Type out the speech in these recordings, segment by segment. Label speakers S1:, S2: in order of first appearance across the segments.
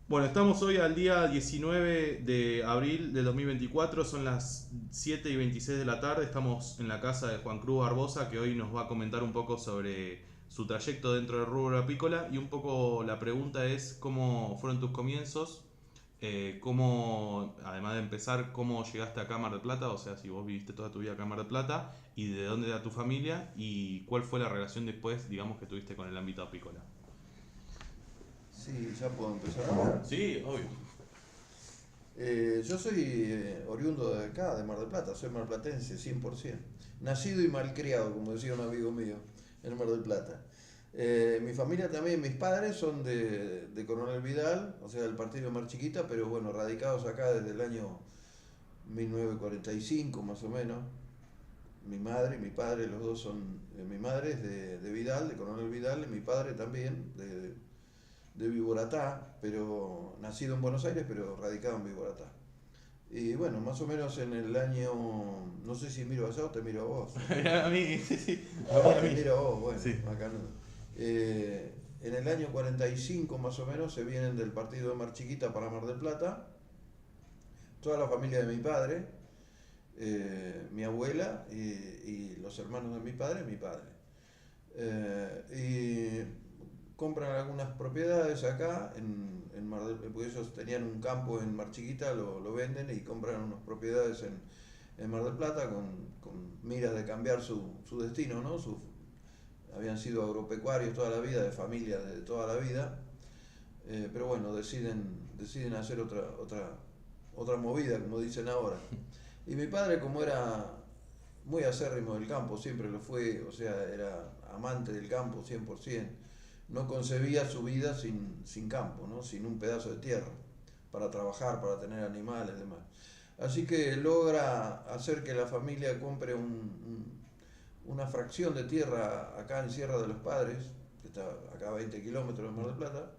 S1: Bueno, estamos hoy al día 19 de abril del 2024, son las 7:26 de la tarde, estamos en la casa de Juan Cruz Barbosa, que hoy nos va a comentar un poco sobre su trayecto dentro del rubro apícola y un poco la pregunta es cómo fueron tus comienzos, cómo, además de empezar, cómo llegaste acá a Mar del Plata, o sea, si vos viviste toda tu vida acá en Mar del Plata y de dónde era tu familia y cuál fue la relación después, digamos, que tuviste con el ámbito apícola.
S2: Sí, ya puedo empezar a hablar.
S1: Sí, obvio.
S2: Yo soy oriundo de acá, de Mar del Plata, soy marplatense, 100%. Nacido y malcriado, como decía un amigo mío, en Mar del Plata. Mi familia también, mis padres son de Coronel Vidal, o sea, del partido de Mar Chiquita, pero bueno, radicados acá desde el año 1945 más o menos. Mi madre y mi padre, los dos son, mi madre es de Vidal, de Coronel Vidal, y mi padre también, de Viboratá, pero nacido en Buenos Aires, pero radicado en Viboratá. Y bueno, más o menos en el año, no sé si miro allá o te miro a vos.
S1: A mí, sí, sí, a
S2: Te
S1: mí.
S2: miro a vos, bueno,
S1: Sí.
S2: acá no. En el año 45 más o menos se vienen del partido de Mar Chiquita para Mar del Plata, toda la familia de mi padre, mi abuela y los hermanos de mi padre. Y compran algunas propiedades acá en Mar del, porque ellos tenían un campo en Mar Chiquita, lo venden y compran unas propiedades en Mar del Plata con miras de cambiar su destino, ¿no? Habían sido agropecuarios toda la vida, de familia de toda la vida, pero bueno, deciden hacer otra movida, como dicen ahora. Y mi padre, como era muy acérrimo del campo, siempre lo fue, o sea, era amante del campo 100%, no concebía su vida sin campo, ¿no? Sin un pedazo de tierra para trabajar, para tener animales y demás. Así que logra hacer que la familia compre una fracción de tierra acá en Sierra de los Padres, que está acá a 20 kilómetros de Mar del Plata,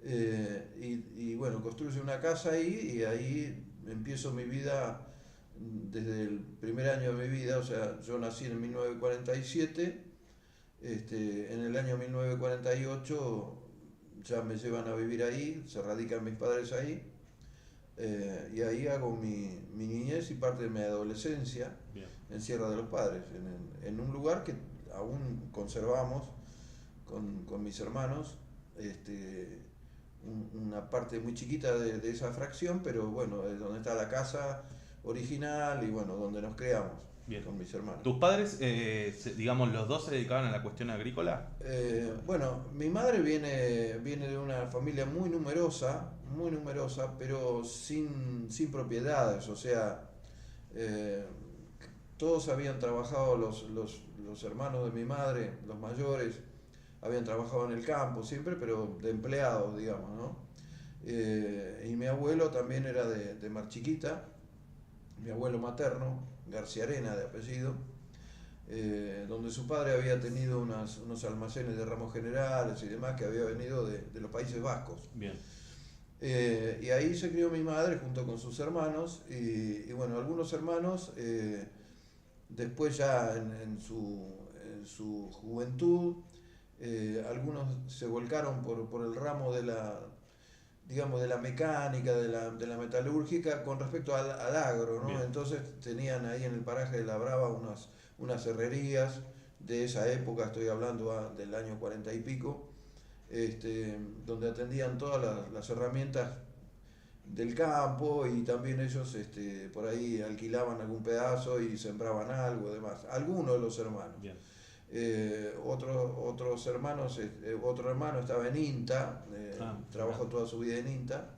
S2: y bueno, construye una casa ahí y ahí empiezo mi vida desde el primer año de mi vida, o sea, yo nací en 1947, en el año 1948 ya me llevan a vivir ahí, se radican mis padres ahí, y ahí hago mi niñez y parte de mi adolescencia
S1: Bien.
S2: en Sierra de los Padres, en un lugar que aún conservamos con mis hermanos, este, una parte muy chiquita de esa fracción, pero bueno, es donde está la casa original y bueno, donde nos creamos
S1: Bien.
S2: con mis hermanos.
S1: ¿Tus padres, digamos, los dos se dedicaban a la cuestión agrícola?
S2: Bueno, mi madre viene de una familia muy numerosa, pero sin propiedades, o sea, eh, todos habían trabajado, los hermanos de mi madre, los mayores, habían trabajado en el campo siempre, pero de empleados, digamos, ¿no? Y mi abuelo también era de Mar Chiquita, mi abuelo materno, García Arena de apellido, donde su padre había tenido unos almacenes de ramos generales y demás que había venido de los Países Vascos.
S1: Bien.
S2: Y ahí se crió mi madre junto con sus hermanos y bueno, algunos hermanos después ya en su juventud, algunos se volcaron por el ramo digamos, de la mecánica, de la metalúrgica con respecto al agro, ¿no?
S1: Bien.
S2: Entonces tenían ahí en el paraje de La Brava unas herrerías de esa época, estoy hablando del año 40 y pico, donde atendían todas las herramientas del campo y también ellos por ahí alquilaban algún pedazo y sembraban algo, demás. Algunos de los hermanos.
S1: Bien.
S2: Otros hermanos, otro hermano estaba en INTA,
S1: Ah, mirá.
S2: trabajó toda su vida en INTA.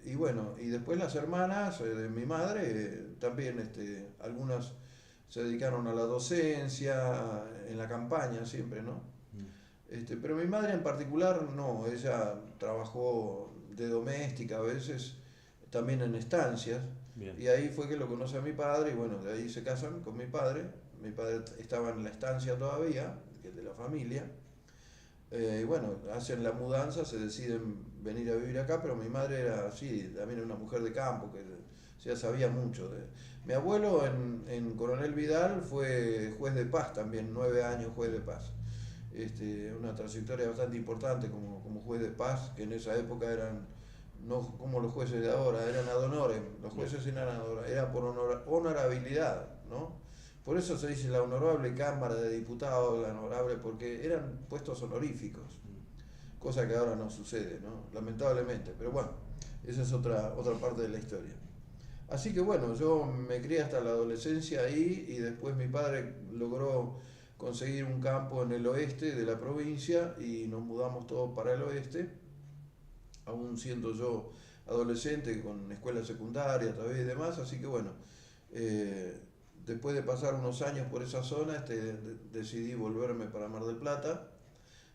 S2: Y bueno, y después las hermanas de mi madre, también algunas se dedicaron a la docencia, en la campaña siempre, ¿no?
S1: Mm.
S2: Pero mi madre en particular no, ella trabajó de doméstica a veces, también en estancias,
S1: Bien.
S2: y ahí fue que lo conoce a mi padre, y bueno, de ahí se casan con mi padre estaba en la estancia todavía, que es de la familia, y bueno, hacen la mudanza, se deciden venir a vivir acá, pero mi madre era así, también una mujer de campo, que ya sabía mucho. Mi abuelo en Coronel Vidal fue juez de paz también, 9 años juez de paz. una trayectoria bastante importante como juez de paz, que en esa época eran, no como los jueces de ahora, eran ad honorem, los jueces eran era por honorabilidad, ¿no? Por eso se dice la honorable Cámara de Diputados, la honorable, porque eran puestos honoríficos, cosa que ahora no sucede, ¿no? Lamentablemente, pero bueno, esa es otra parte de la historia. Así que bueno, yo me crié hasta la adolescencia ahí y después mi padre logró conseguir un campo en el oeste de la provincia y nos mudamos todos para el oeste, aún siendo yo adolescente con escuela secundaria todavía y demás, así que bueno, después de pasar unos años por esa zona, decidí volverme para Mar del Plata,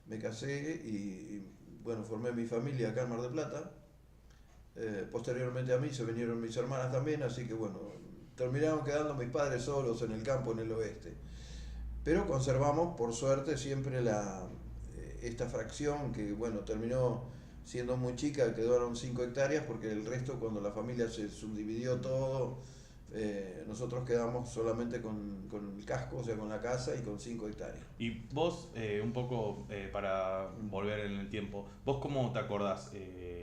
S2: me casé y bueno, formé mi familia acá en Mar del Plata. Posteriormente a mí se vinieron mis hermanas también, así que bueno, terminaron quedando mis padres solos en el campo en el oeste. Pero conservamos, por suerte, siempre esta fracción que bueno, terminó siendo muy chica, quedaron 5 hectáreas, porque el resto, cuando la familia se subdividió todo, nosotros quedamos solamente con el casco, o sea, con la casa y con 5 hectáreas.
S1: Y vos, un poco para volver en el tiempo, ¿vos cómo te acordás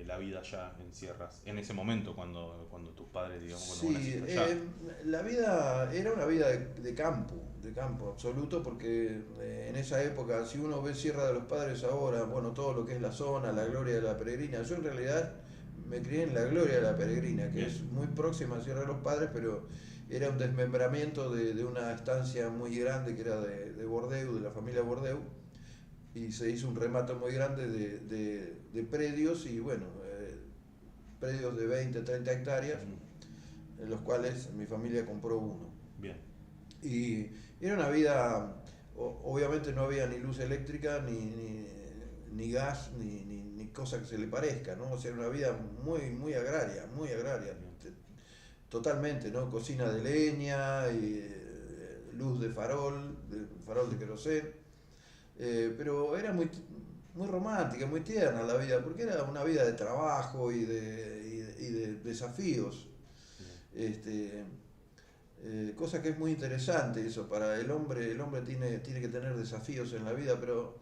S1: la vida allá en Sierras? En ese momento, cuando tus padres, digamos, cuando vos
S2: Sí,
S1: naciste allá.
S2: la vida era una vida de campo absoluto, porque en esa época, si uno ve Sierra de los Padres ahora, bueno, todo lo que es la zona, la Gloria de la Peregrina, yo en realidad me crié en la Gloria de la Peregrina, que
S1: Bien,
S2: es muy próxima a Sierra de los Padres, pero era un desmembramiento de una estancia muy grande que era de Bordeu, de la familia Bordeu, y se hizo un remato muy grande de predios, y bueno, predios de 20, 30 hectáreas, en los cuales mi familia compró uno.
S1: bien,
S2: Y era una vida, obviamente no había ni luz eléctrica, ni gas, ni cosa que se le parezca, ¿no? O sea, era una vida muy agraria, totalmente, ¿no? Cocina de leña, y, luz de farol de querosén, pero era muy romántica, muy tierna la vida, porque era una vida de trabajo y de desafíos. Este, Cosa que es muy interesante eso para el hombre tiene que tener desafíos en la vida, pero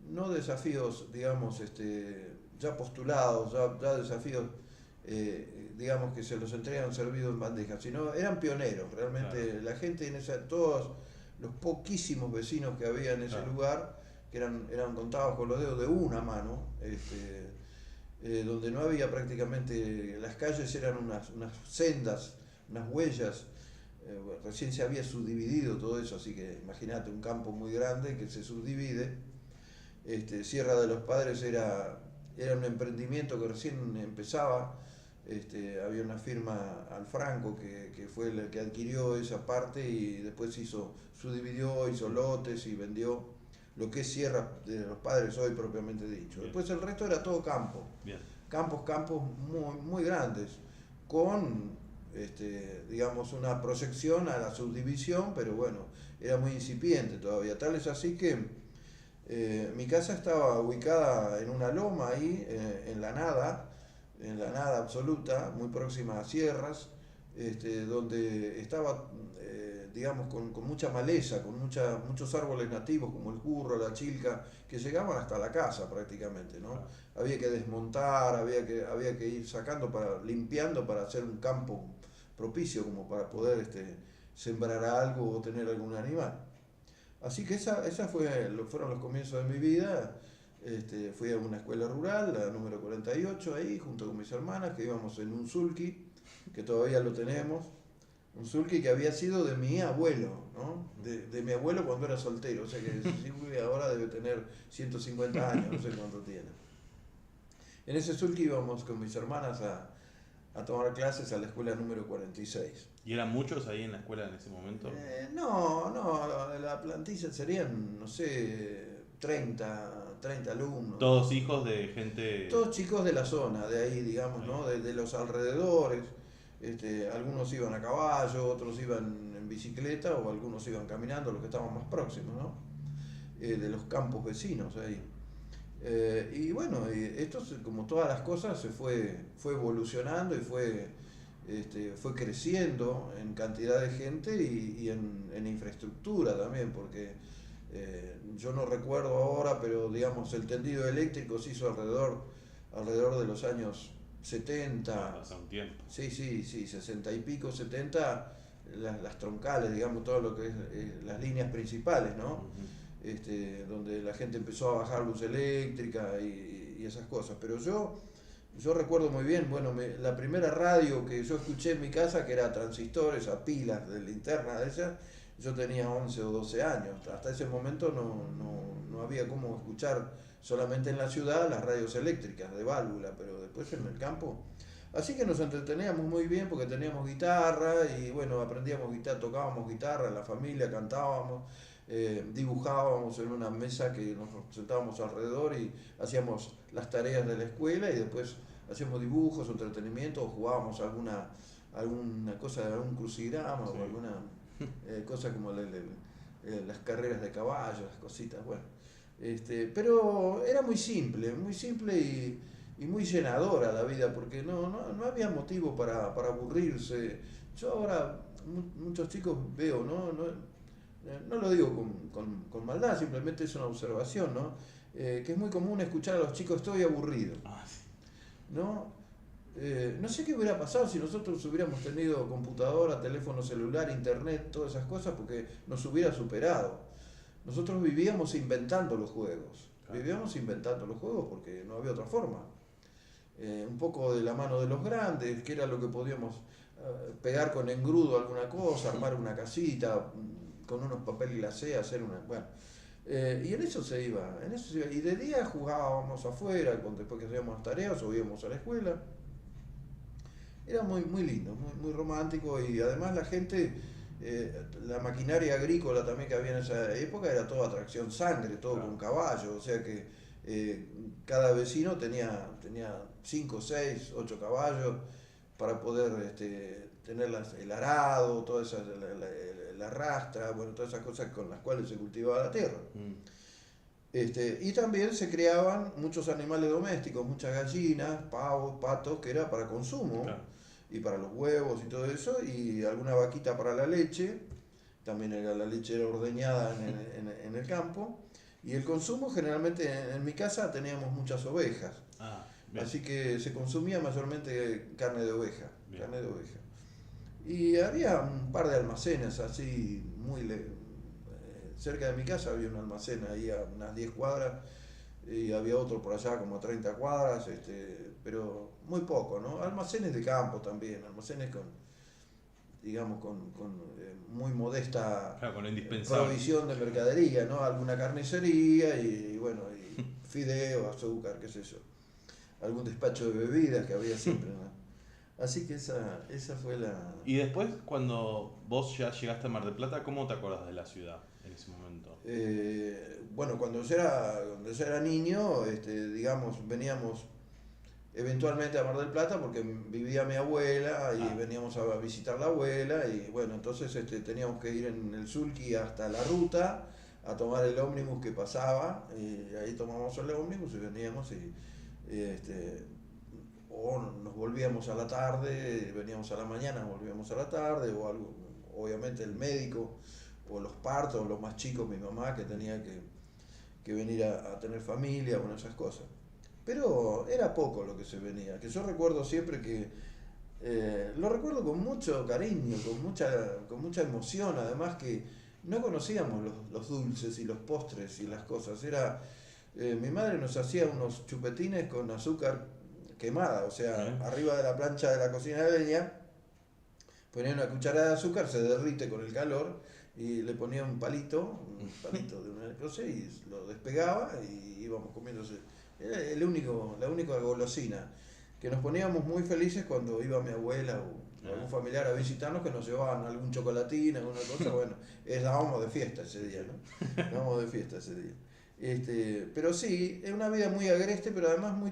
S2: no desafíos, digamos, ya postulados, ya desafíos, digamos, que se los entregan servidos en bandeja, sino eran pioneros, realmente
S1: claro,
S2: la gente todos los poquísimos vecinos que había en ese
S1: claro,
S2: lugar, que eran contados con los dedos de una mano, donde no había prácticamente, las calles eran unas sendas, unas huellas. Bueno, recién se había subdividido todo eso, así que imagínate un campo muy grande que se subdivide. Sierra de los Padres era un emprendimiento que recién empezaba. Había una firma Alfranco que fue la que adquirió esa parte y después subdividió, hizo lotes y vendió lo que es Sierra de los Padres hoy propiamente dicho.
S1: bien,
S2: Después el resto era todo campo,
S1: bien,
S2: campos muy grandes, con digamos una proyección a la subdivisión, pero bueno, era muy incipiente todavía. Tal es así que mi casa estaba ubicada en una loma ahí, en la nada absoluta, muy próxima a sierras, donde estaba, digamos, con mucha maleza, con muchos árboles nativos como el curro, la chilca, que llegaban hasta la casa prácticamente, ¿no?
S1: claro,
S2: Había que desmontar, había que ir sacando, limpiando para hacer un campo propicio como para poder sembrar algo o tener algún animal. Así que fueron los comienzos de mi vida. Fui a una escuela rural, la número 48, ahí, junto con mis hermanas, que íbamos en un sulky, que todavía lo tenemos. Un sulky que había sido de mi abuelo, ¿no? De mi abuelo cuando era soltero, o sea que Silvia ahora debe tener 150 años, no sé cuánto tiene. En ese sulky íbamos con mis hermanas a tomar clases a la escuela número 46.
S1: ¿Y eran muchos ahí en la escuela en ese momento?
S2: No, la plantilla serían, no sé, 30 alumnos.
S1: Todos hijos de gente...
S2: Todos chicos de la zona, de ahí, digamos,
S1: Ahí,
S2: ¿no? De los alrededores. Algunos iban a caballo, otros iban en bicicleta o algunos iban caminando, los que estaban más próximos, ¿no? De los campos vecinos ahí. Y bueno, esto, como todas las cosas, fue evolucionando y fue creciendo en cantidad de gente y en infraestructura también, porque Yo no recuerdo ahora, pero digamos, el tendido eléctrico se hizo alrededor de los años 70.
S1: Hace un tiempo.
S2: Sí, sí, sí, 60 y pico, 70, las troncales, digamos, todo lo que es las líneas principales, ¿no? Donde la gente empezó a bajar luz eléctrica y esas cosas. Pero yo recuerdo muy bien, bueno, la primera radio que yo escuché en mi casa, que era transistores a pilas de linterna de esas, yo tenía 11 o 12 años. Hasta ese momento no había cómo escuchar solamente en la ciudad las radios eléctricas de válvula, pero después en el campo. Así que nos entreteníamos muy bien porque teníamos guitarra y bueno, aprendíamos guitarra, tocábamos guitarra en la familia, cantábamos, dibujábamos en una mesa que nos sentábamos alrededor y hacíamos las tareas de la escuela y después hacíamos dibujos, entretenimiento o jugábamos alguna cosa, algún crucigrama
S1: Sí.
S2: o alguna cosa como las carreras de caballos, las cositas, bueno. Pero era muy simple y muy llenadora la vida, porque no había motivo para aburrirse. Yo ahora, muchos chicos veo, no lo digo con maldad, simplemente es una observación, ¿no? Que es muy común escuchar a los chicos, estoy aburrido,
S1: Ah, sí.
S2: ¿no? No sé qué hubiera pasado si nosotros hubiéramos tenido computadora, teléfono celular, internet, todas esas cosas, porque nos hubiera superado. Nosotros vivíamos inventando los juegos,
S1: Claro.
S2: vivíamos inventando los juegos porque no había otra forma. Un poco de la mano de los grandes, que era lo que podíamos pegar con engrudo alguna cosa, armar una casita, con unos papel glacé, hacer una... Bueno, y en eso se iba, Y de día jugábamos afuera, después que hacíamos tareas o íbamos a la escuela. Era muy lindo, muy romántico y además la gente, la maquinaria agrícola también que había en esa época era toda tracción sangre, todo
S1: Claro.
S2: con caballo, o sea que cada vecino tenía 5, 6, 8 caballos para poder tener el arado, toda esa, la rastra, bueno, todas esas cosas con las cuales se cultivaba la tierra.
S1: Mm.
S2: Y también se criaban muchos animales domésticos, muchas gallinas, pavos, patos, que era para consumo,
S1: Claro.
S2: y para los huevos y todo eso, y alguna vaquita para la leche, también la leche era ordeñada en el campo, y el consumo generalmente en mi casa teníamos muchas ovejas,
S1: Ah, bien.
S2: así que se consumía mayormente carne de oveja,
S1: Bien.
S2: carne de oveja. Y había un par de almacenes así cerca de mi casa había un almacén ahí a unas 10 cuadras y había otro por allá como a 30 cuadras, pero muy poco, ¿no? Almacenes de campo también, almacenes digamos, con muy modesta
S1: Claro, con lo indispensable.
S2: provisión de mercadería, ¿no? Alguna carnicería y bueno, y fideo, azúcar, qué sé yo. Algún despacho de bebidas que había siempre, ¿no? Así que esa fue la...
S1: Y después, cuando vos ya llegaste a Mar del Plata, ¿cómo te acuerdas de la ciudad en ese momento?
S2: Bueno, cuando yo era niño, digamos, veníamos eventualmente a Mar del Plata porque vivía mi abuela y
S1: Ah,
S2: veníamos a visitar la abuela y bueno, entonces teníamos que ir en el Sulky hasta la ruta a tomar el ómnibus que pasaba y ahí tomábamos el ómnibus y veníamos o nos volvíamos a la tarde, veníamos a la mañana, volvíamos a la tarde o algo, obviamente el médico o los partos, los más chicos, mi mamá que tenía que venir a tener familia, bueno, esas cosas. Pero era poco lo que se venía, que yo recuerdo siempre que, lo recuerdo con mucho cariño, con mucha emoción, además que no conocíamos los dulces y los postres y las cosas. Mi madre nos hacía unos chupetines con azúcar quemada, o sea, arriba de la plancha de la cocina de leña, ponía una cucharada de azúcar, se derrite con el calor y le ponía un palito de una cosa y lo despegaba y íbamos comiéndose. Era la única golosina. Que nos poníamos muy felices cuando iba mi abuela o algún familiar a visitarnos que nos llevaban algún chocolatín, alguna cosa, bueno, estábamos de fiesta ese día, ¿no? Estábamos de fiesta ese día. Pero sí, es una vida muy agreste, pero además muy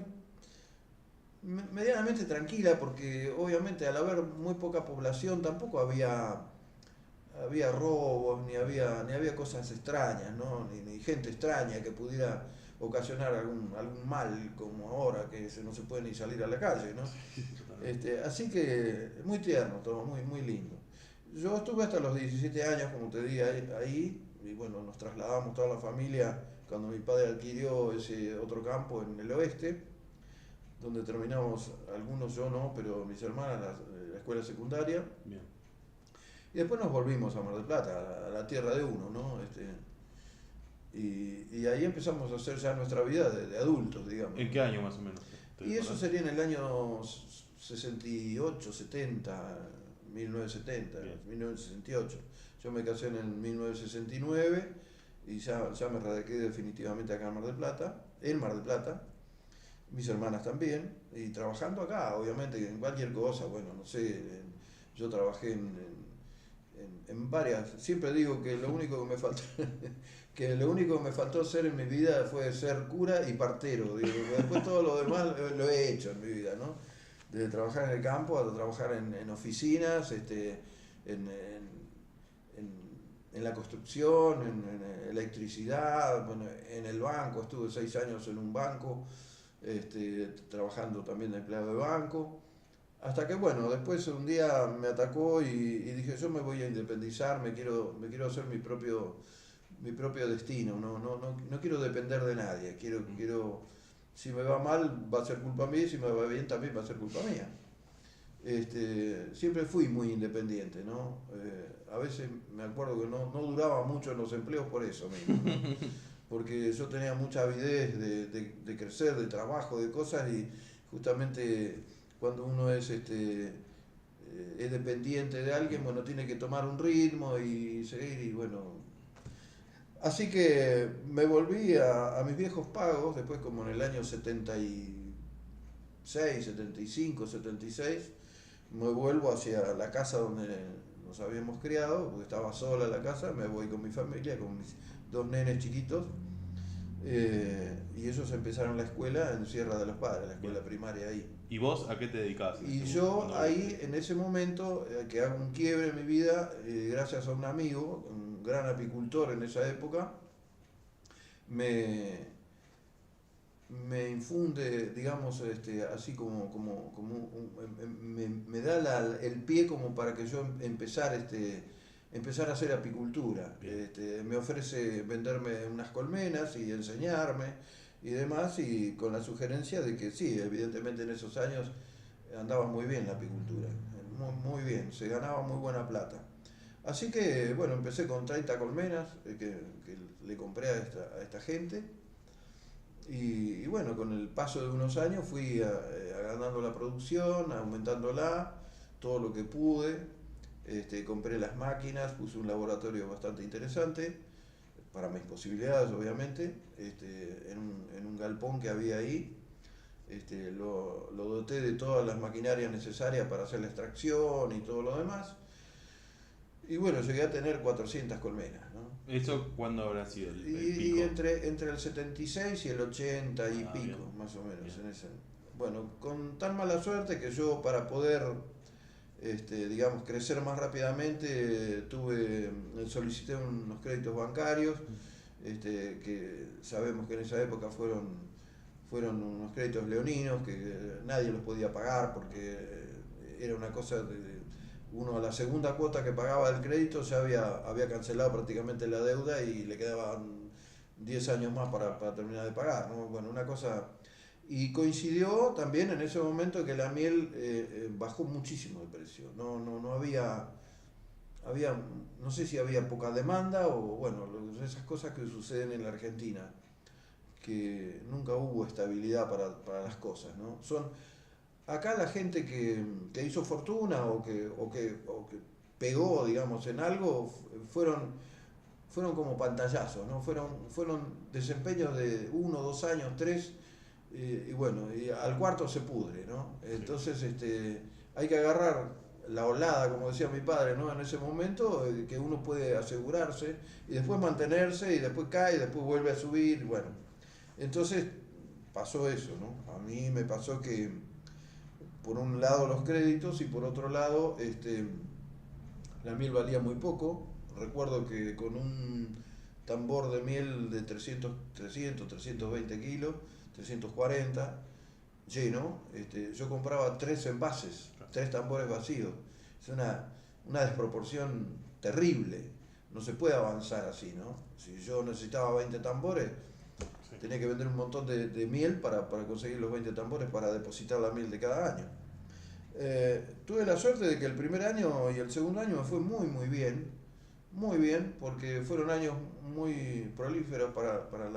S2: medianamente tranquila, porque obviamente al haber muy poca población tampoco había robos, ni había cosas extrañas, ¿no? Ni gente extraña que pudiera ocasionar algún mal como ahora, que no se puede ni salir a la calle, ¿no? Así que muy tierno todo, muy lindo. Yo estuve hasta los 17 años, como te dije, ahí y bueno, nos trasladamos toda la familia cuando mi padre adquirió ese otro campo en el oeste, donde terminamos, algunos yo no, pero mis hermanas, la escuela secundaria.
S1: Bien.
S2: Y después nos volvimos a Mar del Plata, a la tierra de uno, ¿no? Y ahí empezamos a hacer ya nuestra vida de adultos, digamos.
S1: ¿En qué año más o menos?
S2: Y eso sería en el año 68, 70, 1970,
S1: Bien.
S2: 1968. Yo me casé en el 1969 y ya me radiqué definitivamente acá en Mar del Plata, mis hermanas también, y trabajando acá, obviamente, en cualquier cosa, bueno, no sé, yo trabajé en varias, siempre digo que lo único que me faltó, que lo único que me faltó hacer en mi vida fue ser cura y partero, digo, después todo lo demás lo he hecho en mi vida, ¿no? Desde trabajar en el campo hasta trabajar en oficinas, en, en la construcción, en electricidad, bueno, en el banco, estuve 6 años en un banco, trabajando también de empleado de banco, hasta que bueno, después un día me atacó y dije yo me voy a independizar, me quiero hacer mi propio destino, no quiero depender de nadie, quiero, si me va mal va a ser culpa mía, si me va bien también va a ser culpa mía. Siempre fui muy independiente, ¿no? A veces me acuerdo que no duraba mucho en los empleos por eso mismo, ¿no? Porque yo tenía mucha avidez de crecer, de trabajo, de cosas, y justamente cuando uno es dependiente de alguien, bueno, tiene que tomar un ritmo y seguir, y bueno. Así que me volví a mis viejos pagos, después como en el año 76, 75, 76, me vuelvo hacia la casa donde nos habíamos criado, porque estaba sola la casa, me voy con mi familia, con mis 2 nenes chiquitos, y ellos empezaron la escuela en Sierra de los Padres, la escuela primaria ahí.
S1: ¿Y vos a qué te dedicabas?
S2: Y yo ahí, en ese momento, que hago un quiebre en mi vida, gracias a un amigo, un gran apicultor en esa época, me infunde, digamos, así me da el pie como para que yo empezar a hacer apicultura. Me ofrece venderme unas colmenas y enseñarme y demás, y con la sugerencia de que sí, evidentemente en esos años andaba muy bien la apicultura, muy bien, se ganaba muy buena plata. Así que bueno, empecé con 30 colmenas que le compré a esta gente. Y bueno, con el paso de unos años fui agrandando la producción, aumentándola, todo lo que pude. Compré las máquinas, puse un laboratorio bastante interesante, para mis posibilidades obviamente, en un galpón que había ahí. Lo doté de todas las maquinarias necesarias para hacer la extracción y todo lo demás. Y bueno, llegué a tener 400 colmenas, ¿no?
S1: ¿Eso cuándo habrá sido el
S2: Y
S1: pico?
S2: entre el 76 y el 80 y pico,
S1: bien,
S2: más o menos.
S1: bien.
S2: Bueno, con tan mala suerte que yo, para poder, digamos, crecer más rápidamente, solicité unos créditos bancarios, que sabemos que en esa época fueron unos créditos leoninos que nadie los podía pagar porque era una cosa uno a la segunda cuota que pagaba del crédito ya había cancelado prácticamente la deuda y le quedaban 10 años más para terminar de pagar, ¿no? Bueno, una cosa. Y coincidió también en ese momento que la miel bajó muchísimo de precio. No había, no sé si había poca demanda o bueno, esas cosas que suceden en la Argentina, que nunca hubo estabilidad para las cosas, ¿no? Acá la gente que hizo fortuna o que pegó, digamos, en algo, fueron como pantallazos, ¿no? Fueron desempeños de 1, 2 años, 3, y bueno, y al cuarto se pudre, ¿no? Entonces hay que agarrar la olada, como decía mi padre, ¿no? En ese momento, que uno puede asegurarse y después mantenerse y después cae y después vuelve a subir, bueno. Entonces pasó eso, ¿no? A mí me pasó que por un lado los créditos y por otro lado la miel valía muy poco. Recuerdo que con un tambor de miel de 320 kilos, 340, lleno, yo compraba 3 envases, 3 tambores vacíos. Es una desproporción terrible, no se puede avanzar así, ¿no? Si yo necesitaba 20 tambores,
S1: Sí.
S2: tenía que vender un montón de miel para conseguir los 20 tambores para depositar la miel de cada año. Tuve la suerte de que el primer año y el segundo año me fue muy bien, porque fueron años muy prolíferos para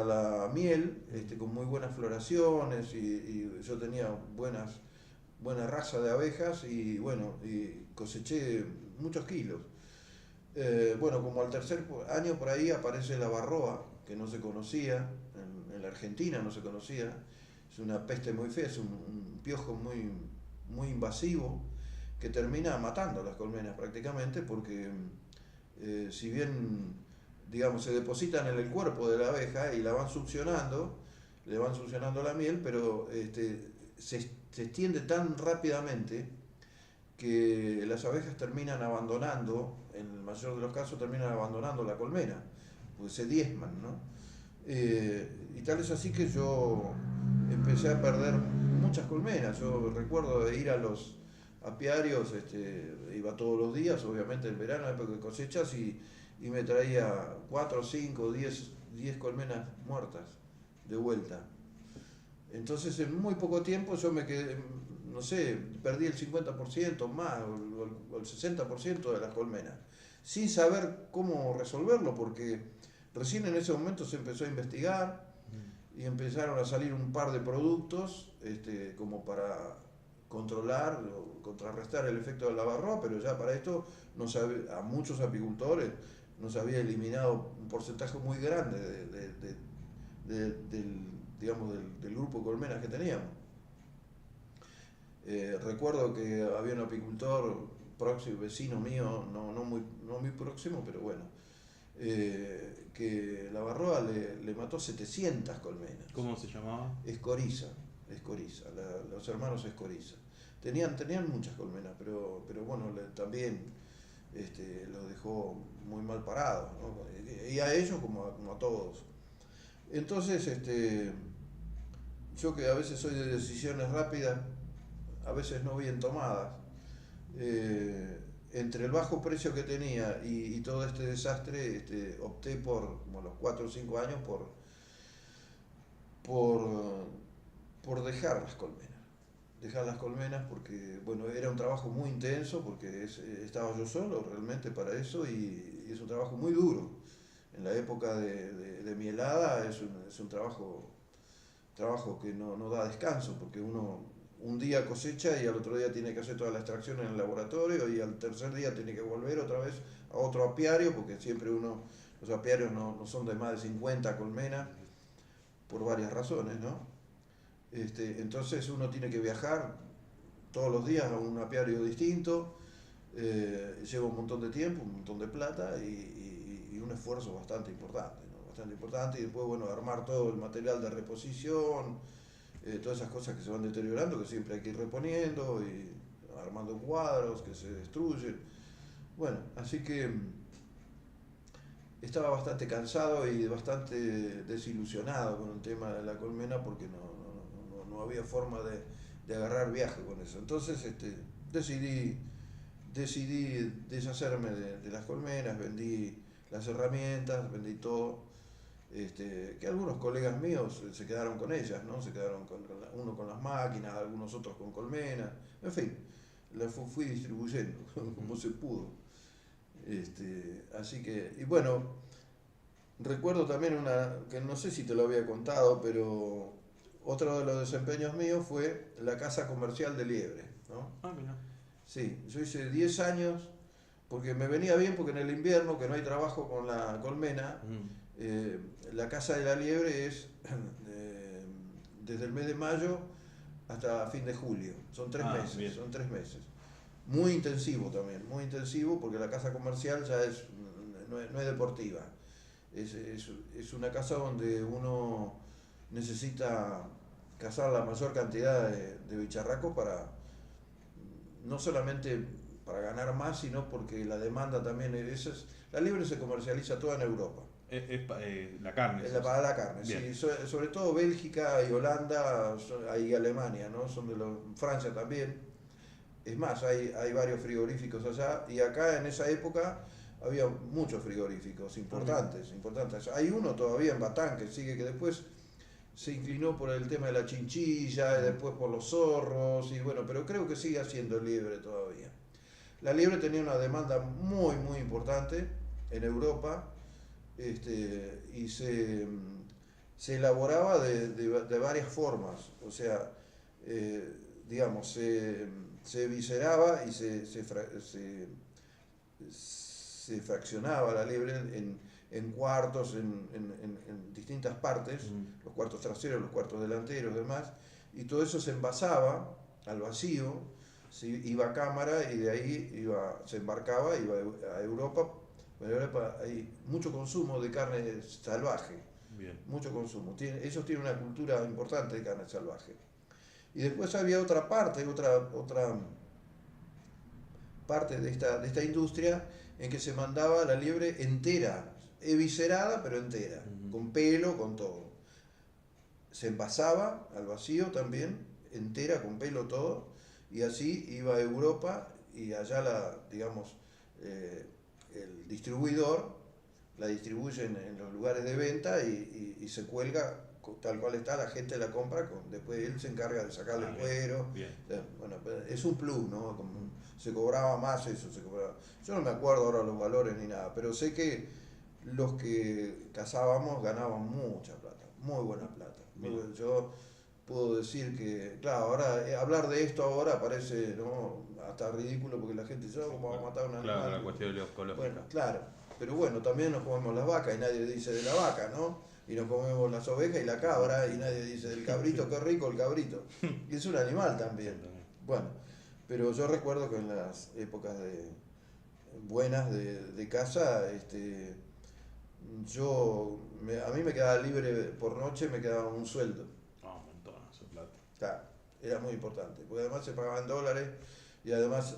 S2: la miel, con muy buenas floraciones y yo tenía buena raza de abejas y bueno, y coseché muchos kilos. Bueno, como al tercer año por ahí aparece la varroa, que no se conocía, en la Argentina no se conocía, es una peste muy fea, es un piojo muy invasivo que termina matando las colmenas prácticamente porque si bien digamos se depositan en el cuerpo de la abeja y la van succionando, le van succionando la miel, pero se extiende tan rápidamente que las abejas terminan abandonando, en el mayor de los casos terminan abandonando la colmena, porque se diezman, ¿no? Y tal es así que yo empecé a perder muchas colmenas. Yo recuerdo de ir a los apiarios, iba todos los días, obviamente en verano, época de cosechas, y me traía 4, 5, 10 colmenas muertas de vuelta. Entonces en muy poco tiempo yo me quedé, no sé, perdí el 50% más o el 60% de las colmenas, sin saber cómo resolverlo, porque recién en ese momento se empezó a investigar y empezaron a salir un par de productos como para controlar o contrarrestar el efecto de la varroa, pero ya para esto a muchos apicultores nos había eliminado un porcentaje muy grande del grupo de colmenas que teníamos. Recuerdo que había un apicultor próximo, vecino mío, no muy próximo, pero bueno, que la varroa le mató 700 colmenas.
S1: ¿Cómo se llamaba?
S2: Escoriza, los hermanos Escoriza. Tenían muchas colmenas, pero bueno, también los dejó muy mal parados, ¿no? Y a ellos como a todos. Entonces, yo que a veces soy de decisiones rápidas, a veces no bien tomadas, entre el bajo precio que tenía y todo este desastre, opté como a los 4 o 5 años, por dejar las colmenas. Dejar las colmenas porque, bueno, era un trabajo muy intenso, porque estaba yo solo realmente para eso y es un trabajo muy duro. En la época de mielada es un trabajo que no da descanso, porque uno un día cosecha y al otro día tiene que hacer toda la extracción en el laboratorio y al tercer día tiene que volver otra vez a otro apiario, porque siempre los apiarios no son de más de 50 colmenas, por varias razones, ¿no? Entonces uno tiene que viajar todos los días a un apiario distinto, lleva un montón de tiempo, un montón de plata y un esfuerzo bastante importante, ¿no? Bastante importante, y después, bueno, armar todo el material de reposición, todas esas cosas que se van deteriorando, que siempre hay que ir reponiendo, y armando cuadros que se destruyen. Bueno, así que estaba bastante cansado y bastante desilusionado con el tema de la colmena, porque no había forma de agarrar viaje con eso. Entonces decidí deshacerme de las colmenas, vendí las herramientas, vendí todo. Que algunos colegas míos se quedaron con ellas, ¿no? Se quedaron uno con las máquinas, algunos otros con colmenas, en fin, las fui distribuyendo como se pudo. Así que, y bueno, recuerdo también que no sé si te lo había contado, pero otro de los desempeños míos fue la casa comercial de Liebre, ¿no?
S1: Ah, mira.
S2: Sí, yo hice 10 años, porque me venía bien, porque en el invierno, que no hay trabajo con la colmena, la Casa de la Liebre es desde el mes de mayo hasta fin de julio. Son 3 meses.
S1: Bien.
S2: Son 3 meses. Muy intensivo también, muy intensivo, porque la casa comercial ya no es deportiva. Es una casa donde uno necesita cazar la mayor cantidad de bicharracos no solamente para ganar más, sino porque la demanda también la liebre se comercializa toda en Europa.
S1: La carne.
S2: Para la carne, sí, sobre todo Bélgica y Holanda y Alemania, ¿no? Francia también. Es más, hay varios frigoríficos allá, y acá en esa época había muchos frigoríficos importantes, importantes. Hay uno todavía en Batán que sigue, que después se inclinó por el tema de la chinchilla, y después por los zorros, y bueno, pero creo que sigue haciendo liebre todavía. La liebre tenía una demanda muy, muy importante en Europa, y se elaboraba de varias formas, o sea, digamos, se visceraba y se fraccionaba la liebre en cuartos, en distintas partes, los cuartos traseros, los cuartos delanteros, demás, y todo eso se envasaba al vacío, se iba a cámara y de ahí se embarcaba, iba a Europa. En Europa hay mucho consumo de carne salvaje,
S1: Bien.
S2: mucho consumo. Ellos tienen una cultura importante de carne salvaje. Y después había otra parte de esta industria en que se mandaba la liebre entera, eviscerada pero entera, con pelo, con todo. Se envasaba al vacío también, entera, con pelo todo, y así iba a Europa y allá digamos, el distribuidor la distribuye en los lugares de venta y se cuelga tal cual está, la gente la compra, después él se encarga de sacarle el cuero.
S1: Bien.
S2: Bueno, es un plus, ¿no? Se cobraba más eso, se cobraba. Yo no me acuerdo ahora los valores ni nada, pero sé que los que cazábamos ganaban mucha plata, muy buena plata. Yo puedo decir que, claro, ahora hablar de esto ahora parece, ¿no?, hasta ridículo, porque la gente dice, ¿cómo va a matar a un animal?
S1: Claro, la cuestión ecológica.
S2: Bueno, claro, pero bueno, también nos comemos las vacas y nadie dice de la vaca, ¿no? Y nos comemos las ovejas y la cabra y nadie dice del cabrito, qué rico el cabrito. Y es un animal también. Bueno, pero yo recuerdo que en las épocas buenas de caza, a mí me quedaba libre por noche, me quedaba un sueldo.
S1: Un montón, esa plata.
S2: Claro, era muy importante, porque además se pagaban dólares y además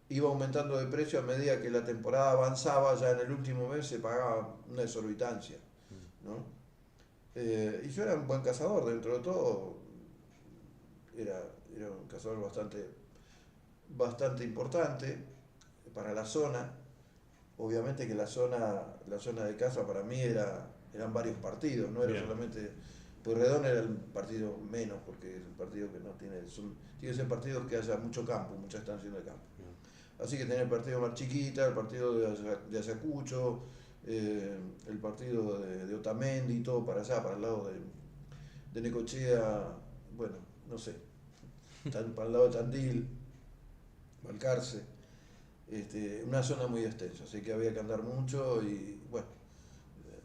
S2: iba aumentando de precio a medida que la temporada avanzaba. Ya en el último mes se pagaba una exorbitancia, ¿no? Y yo era un buen cazador, dentro de todo era un cazador bastante importante para la zona. Obviamente que la zona de caza para mí eran varios partidos, no era
S1: Bien.
S2: solamente Pueyrredón, era el partido menos, porque es el partido que no tiene que ser partidos que haya mucho campo, mucha extensión de campo. Así que tenía el partido Mar Chiquita, el partido de Ayacucho, el partido de Otamendi y todo para allá, para el lado de Necochea, bueno, no sé, para el lado de Tandil, Balcarce, una zona muy extensa, así que había que andar mucho y bueno,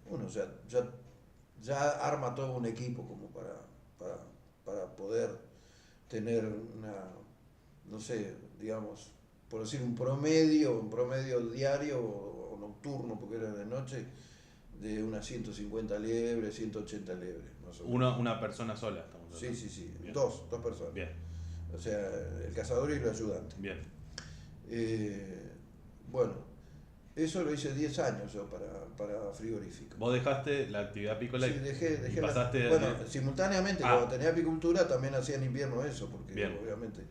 S2: uno ya arma todo un equipo como para poder tener no sé, digamos, por decir un promedio diario o nocturno, porque era de noche, de unas 150 liebres, 180 liebres, más o menos.
S1: Una persona sola, estamos hablando.
S2: Sí,
S1: Bien.
S2: dos personas.
S1: Bien.
S2: O sea, el cazador y el ayudante.
S1: Bien.
S2: Bueno, eso lo hice 10 años yo para frigorífico.
S1: ¿Vos dejaste la actividad apícola?
S2: Sí, dejé
S1: y pasaste
S2: bueno, simultáneamente, cuando tenía apicultura también hacía en invierno eso, porque
S1: bien,
S2: obviamente.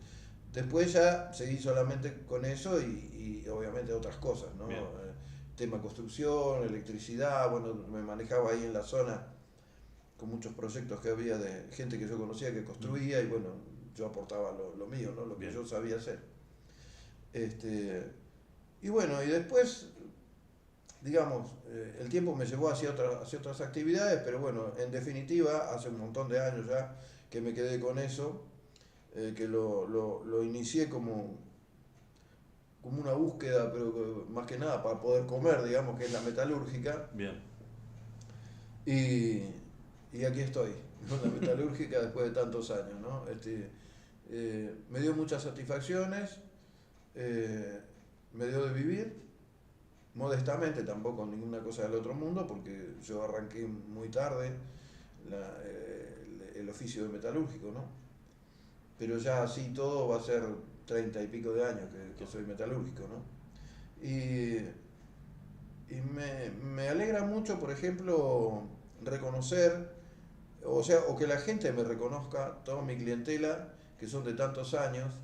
S2: Después ya seguí solamente con eso y obviamente otras cosas, ¿no? Tema construcción, electricidad, bueno, me manejaba ahí en la zona con muchos proyectos que había de gente que yo conocía que construía y bueno, yo aportaba lo mío, ¿no? Lo que yo sabía hacer. Y bueno, y después, digamos, el tiempo me llevó hacia otras actividades, pero bueno, en definitiva, hace un montón de años ya que me quedé con eso, que lo inicié como una búsqueda, pero más que nada para poder comer, digamos, que es la metalúrgica.
S1: Bien.
S2: Y aquí estoy, con la metalúrgica después de tantos años, ¿no? Me dio muchas satisfacciones, me dio de vivir, modestamente, tampoco ninguna cosa del otro mundo, porque yo arranqué muy tarde el oficio de metalúrgico, ¿no? Pero ya así todo va a ser 30 y pico de años que soy metalúrgico, ¿no? Y me alegra mucho, por ejemplo, reconocer, o que la gente me reconozca, toda mi clientela, que son de tantos años,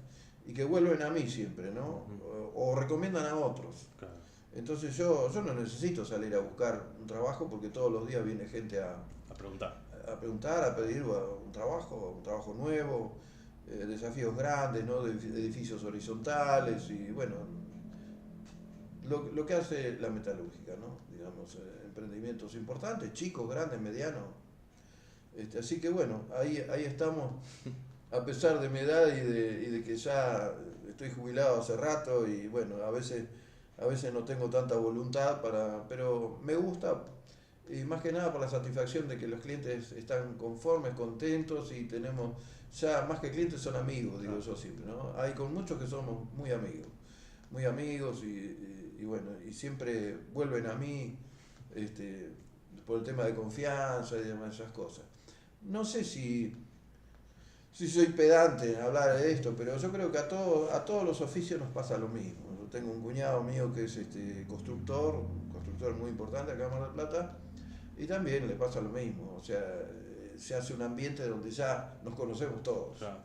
S2: y que vuelven a mí siempre, ¿no? O recomiendan a otros.
S1: Claro.
S2: Entonces yo no necesito salir a buscar un trabajo porque todos los días viene gente
S1: A preguntar.
S2: a preguntar, a pedir un trabajo nuevo, desafíos grandes, ¿no? De edificios horizontales y bueno, lo que hace la metalúrgica, ¿no? Digamos, emprendimientos importantes, chicos, grandes, medianos. Así que bueno, ahí estamos, a pesar de mi edad y de que ya estoy jubilado hace rato y bueno, a veces no tengo tanta voluntad pero me gusta y más que nada por la satisfacción de que los clientes están conformes, contentos y tenemos, ya más que clientes son amigos, digo yo siempre, ¿no? Hay con muchos que somos muy amigos y bueno, y siempre vuelven a mí este, por el tema de confianza y demás esas cosas. No sé si soy pedante en hablar de esto, pero yo creo que a todos los oficios nos pasa lo mismo. Yo tengo un cuñado mío que es un constructor muy importante acá en Mar del Plata, y también le pasa lo mismo. O sea, se hace un ambiente donde ya nos conocemos todos.
S1: Claro,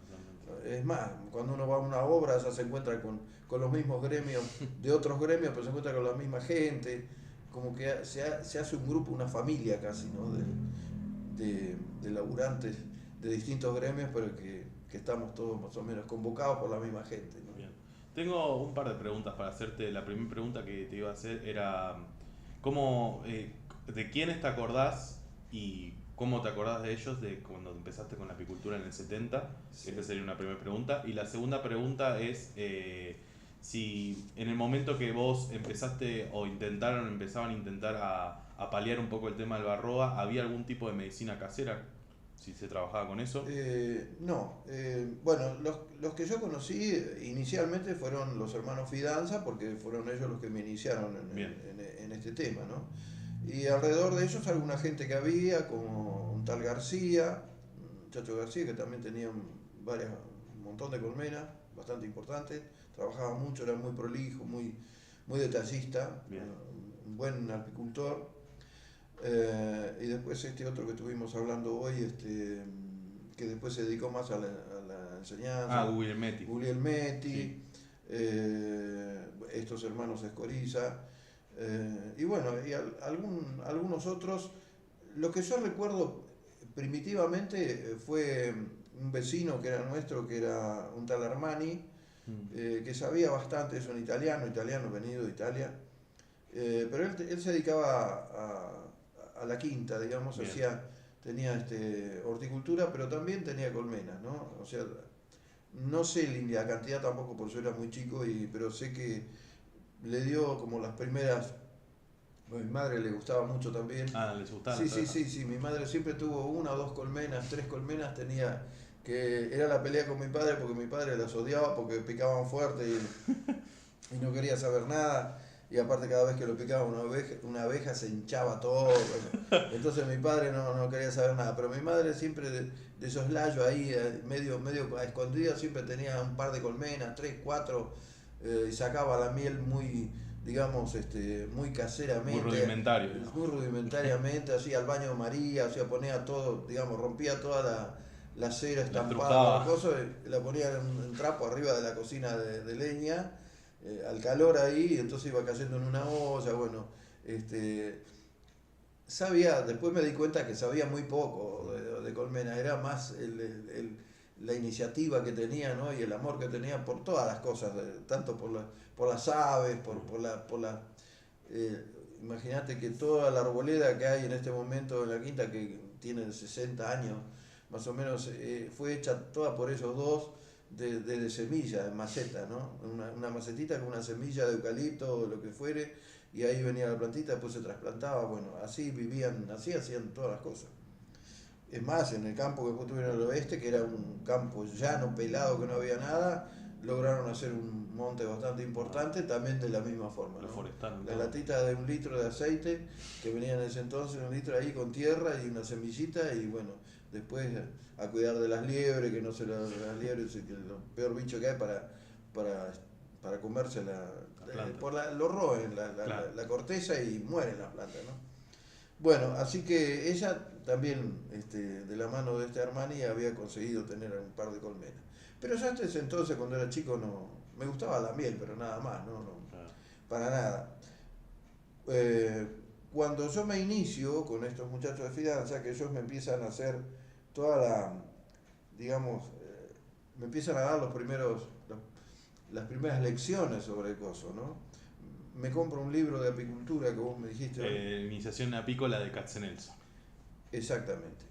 S2: Es más, cuando uno va a una obra ya se encuentra con los mismos gremios de otros gremios, pero se encuentra con la misma gente, como que se hace un grupo, una familia casi, ¿no? De laburantes de distintos gremios, pero que estamos todos más o menos convocados por la misma gente, ¿no?
S1: bien. Tengo un par de preguntas para hacerte. La primera pregunta que te iba a hacer era, ¿cómo, ¿de quiénes te acordás y cómo te acordás de ellos de cuando empezaste con la apicultura en el 70?
S2: Sí.
S1: Esa sería una primera pregunta. Y la segunda pregunta es si en el momento que vos empezaste o empezaban a intentar a paliar un poco el tema del Varroa, ¿había algún tipo de medicina casera? Si se trabajaba con eso.
S2: No, bueno, los que yo conocí inicialmente fueron los hermanos Fidanza, porque fueron ellos los que me iniciaron
S1: Bien,
S2: en este tema, ¿no? Y alrededor de ellos alguna gente que había, como un tal García, un Chacho García, que también tenía un montón de colmenas, bastante importantes, trabajaba mucho, era muy prolijo, muy detallista,
S1: bien,
S2: un buen apicultor. Y después este otro que estuvimos hablando hoy, que después se dedicó más a la enseñanza,
S1: Guglielmetti.
S2: Guglielmetti,
S1: Sí,
S2: estos hermanos Escoriza, y bueno, y algunos otros. Lo que yo recuerdo primitivamente fue un vecino que era nuestro, que era un tal Armani, que sabía bastante, es un italiano venido de Italia, pero él se dedicaba a la quinta, digamos,
S1: bien.
S2: tenía horticultura, pero también tenía colmenas, ¿no? O sea, no sé la cantidad tampoco, porque yo era muy chico, pero sé que le dio como las primeras. A mi madre le gustaba mucho también.
S1: Ah, les gustaban
S2: Sí,
S1: las
S2: sí,
S1: abejas.
S2: sí, sí, mi madre siempre tuvo una o dos colmenas, tres colmenas tenía, que era la pelea con mi padre porque mi padre las odiaba porque picaban fuerte y no quería saber nada. Y aparte cada vez que lo picaba una abeja se hinchaba todo. Bueno, entonces mi padre no quería saber nada. Pero mi madre siempre de soslayo ahí, medio a escondidas, siempre tenía un par de colmenas, tres, cuatro, y sacaba la miel digamos, muy
S1: Muy
S2: caseramente,
S1: rudimentario, digamos.
S2: muy rudimentariamente, hacía al baño María, hacía ponía todo, digamos, rompía toda la cera
S1: La
S2: estampada con
S1: estrujaba.
S2: cosas, y la ponía en un trapo arriba de la cocina de leña, al calor ahí, y entonces iba cayendo en una olla, bueno, después me di cuenta que sabía muy poco de colmena, era más la iniciativa que tenía, ¿no? Y el amor que tenía por todas las cosas, tanto por las aves, eh, imagínate que toda la arboleda que hay en este momento en la quinta, que tiene 60 años, más o menos, fue hecha toda por ellos dos de semilla, de maceta, ¿no? Una macetita con una semilla de eucalipto o lo que fuere, y ahí venía la plantita, después se trasplantaba, bueno, así vivían, así hacían todas las cosas. Es más, en el campo que después tuvieron al oeste, que era un campo llano, pelado, que no había nada, lograron hacer un monte bastante importante, también de la misma forma,
S1: Lo
S2: ¿no?
S1: forestaron
S2: La
S1: todo.
S2: latita de 1 litro de aceite, que venía en ese entonces, 1 litro ahí con tierra y una semillita, y bueno, después a cuidar de las liebres, que no se las liebres, que es lo peor bicho que hay para, para comerse
S1: La planta.
S2: lo roen
S1: Claro.
S2: la corteza y mueren las plantas, ¿no? Bueno, así que ella también, de la mano de este Armani, había conseguido tener un par de colmenas. Pero ya hasta ese entonces, cuando era chico, no me gustaba la miel, pero nada más, no,
S1: Claro.
S2: para nada. Eh, Cuando yo me inicio con estos muchachos de finanzas, que ellos me empiezan a hacer toda la, digamos, me empiezan a dar las primeras lecciones sobre el coso, ¿no? Me compro un libro de apicultura que vos me dijiste.
S1: Iniciación apícola de Katzenelson.
S2: Exactamente.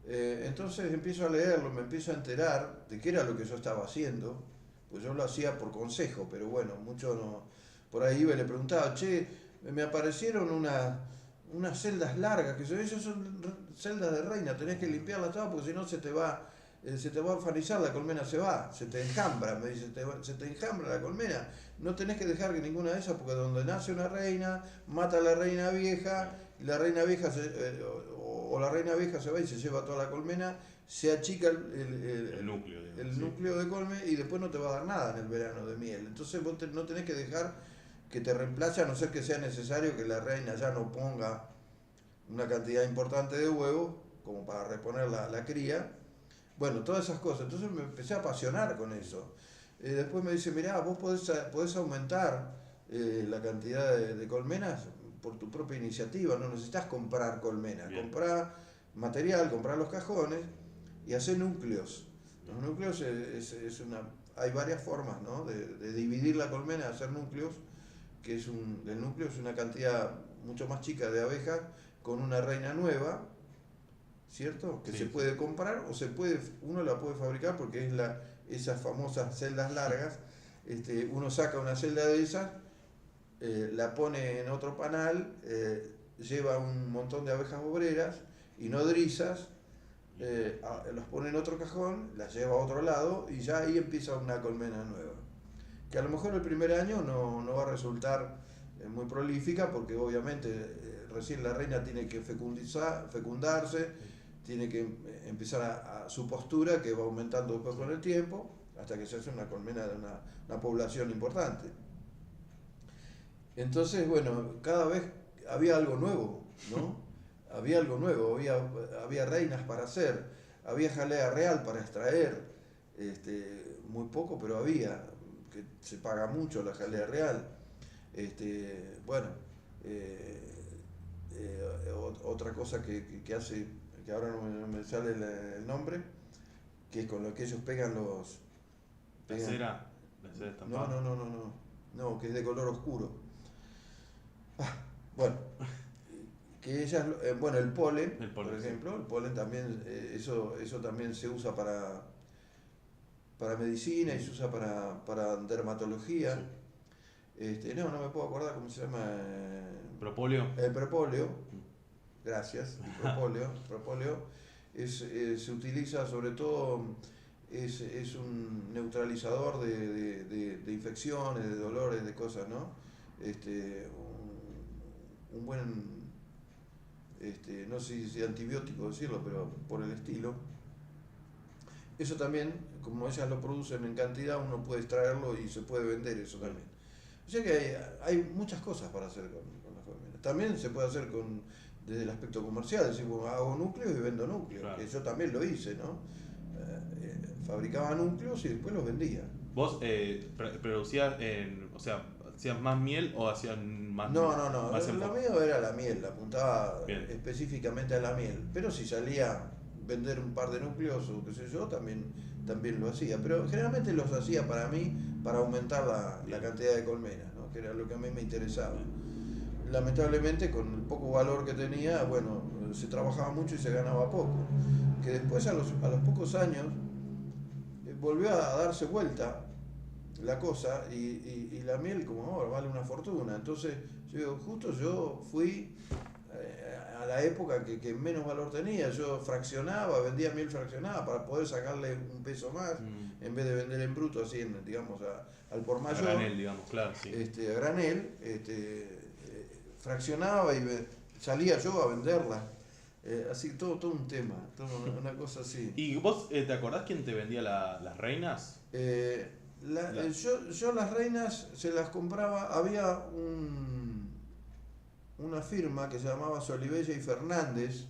S2: Entonces empiezo a leerlo, me empiezo a enterar de qué era lo que yo estaba haciendo, pues yo lo hacía por consejo, pero bueno, mucho no. Por ahí iba y le preguntaba, che, me aparecieron unas celdas largas, que esas son celdas de reina, tenés que limpiarlas todas porque si no se te va a enfanizar, la colmena se va, se te enjambra, me dice, se te enjambra la colmena, no tenés que dejar que ninguna de esas, porque donde nace una reina, mata a la reina vieja, y la reina vieja o la reina vieja se va y se lleva toda la colmena, se achica
S1: El núcleo, digamos,
S2: el
S1: sí.
S2: núcleo de colme y después no te va a dar nada en el verano de miel. Entonces vos no tenés que dejar que te reemplace, a no ser que sea necesario que la reina ya no ponga una cantidad importante de huevos como para reponer la cría. Bueno, todas esas cosas. Entonces me empecé a apasionar con eso. Después me dice, mirá, vos podés aumentar la cantidad de colmenas por tu propia iniciativa, no necesitas comprar colmenas, comprar material, comprar los cajones y hacer núcleos. Los núcleos hay varias formas, ¿no? De dividir la colmena, hacer núcleos, que el núcleo es una cantidad mucho más chica de abejas con una reina nueva, ¿cierto? Que se puede comprar uno la puede fabricar porque esas famosas celdas largas, uno saca una celda de esas, la pone en otro panal, lleva un montón de abejas obreras y nodrizas, las pone en otro cajón, las lleva a otro lado y ya ahí empieza una colmena nueva. Que a lo mejor el primer año no va a resultar muy prolífica porque obviamente recién la reina tiene que fecundarse, tiene que empezar a su postura que va aumentando después con el tiempo hasta que se hace una colmena de una población importante. Entonces, bueno, cada vez había algo nuevo, ¿no? Había algo nuevo, había reinas para hacer, había jalea real para extraer, muy poco, pero había, que se paga mucho la jalea real. Bueno, otra cosa que hace, que ahora no me sale el nombre, que es con lo que ellos pegan los... Pegan,
S1: la cera estampada.
S2: no, que es de color oscuro. Bueno, que ellas, bueno, el polen, por ejemplo, sí. El polen también, eso también se usa para medicina y se usa para dermatología. Sí. No me puedo acordar cómo se llama.
S1: ¿Propóleo?
S2: El propóleo, gracias, el propóleo se utiliza sobre todo, es un neutralizador de infecciones, de dolores, de cosas, ¿no? Un buen, no sé si antibiótico decirlo, pero por el estilo. Eso también, como ellas lo producen en cantidad, uno puede extraerlo y se puede vender eso también. O sea que hay muchas cosas para hacer con las colmenas. También se puede hacer desde el aspecto comercial, es decir, bueno, hago núcleos y vendo núcleos, claro. Que yo también lo hice, ¿no? Fabricaba núcleos y después los vendía.
S1: ¿Vos producías, o sea, hacías más miel o hacías más?
S2: No, lo mío era la miel, apuntaba específicamente a la miel, pero si salía vender un par de núcleos o qué sé yo, también lo hacía, pero generalmente los hacía para mí, para aumentar la cantidad de colmenas, ¿no? Que era lo que a mí me interesaba. Lamentablemente, con el poco valor que tenía, bueno, se trabajaba mucho y se ganaba poco, que después a los pocos años volvió a darse vuelta la cosa y la miel como ahora vale una fortuna. Entonces justo yo fui a la época que menos valor tenía, yo fraccionaba, vendía miel fraccionada para poder sacarle un peso más, en vez de vender en bruto así, digamos, al por mayor.
S1: A granel, digamos, claro, sí.
S2: A granel, fraccionaba y salía yo a venderla. Así todo un tema, una cosa así.
S1: ¿Y vos te acordás quién te vendía las reinas?
S2: Yo las reinas se las compraba, había una firma que se llamaba Solivella y Fernández,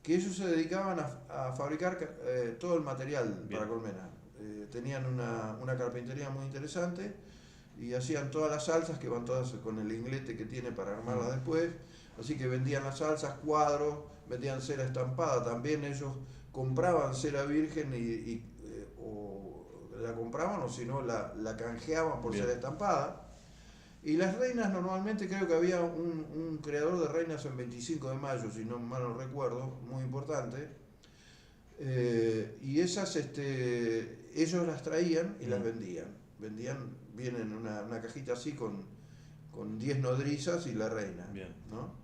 S2: que ellos se dedicaban a fabricar todo el material para colmena. Tenían una carpintería muy interesante y hacían todas las salsas que van todas con el inglete que tiene para armarlas después. Así que vendían las salsas, cuadros, vendían cera estampada. También ellos compraban cera virgen o la compraban o si no la canjeaban por
S1: Bien.
S2: cera estampada. Y las reinas normalmente creo que había un creador de reinas en 25 de mayo, si no mal no recuerdo, muy importante. Y esas ellos las traían y las vendían. Vienen en una cajita así con 10 nodrizas y la reina.
S1: Bien.
S2: ¿No?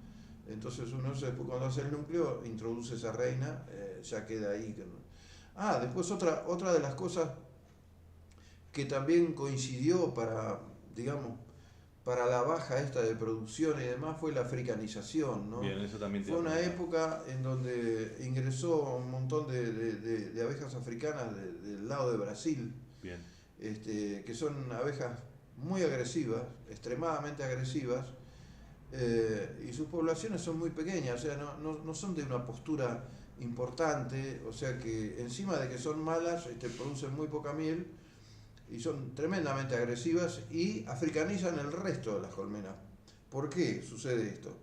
S2: Entonces uno después cuando hace el núcleo introduce esa reina, ya queda ahí. Después otra de las cosas que también coincidió digamos, para la baja esta de producción y demás fue la africanización, ¿no?
S1: Bien, eso también
S2: Fue una época en donde ingresó un montón de abejas africanas del lado de Brasil,
S1: Bien.
S2: que son abejas muy agresivas, extremadamente agresivas, y sus poblaciones son muy pequeñas, o sea, no son de una postura importante, o sea que encima de que son malas, producen muy poca miel, y son tremendamente agresivas y africanizan el resto de las colmenas. ¿Por qué sucede esto?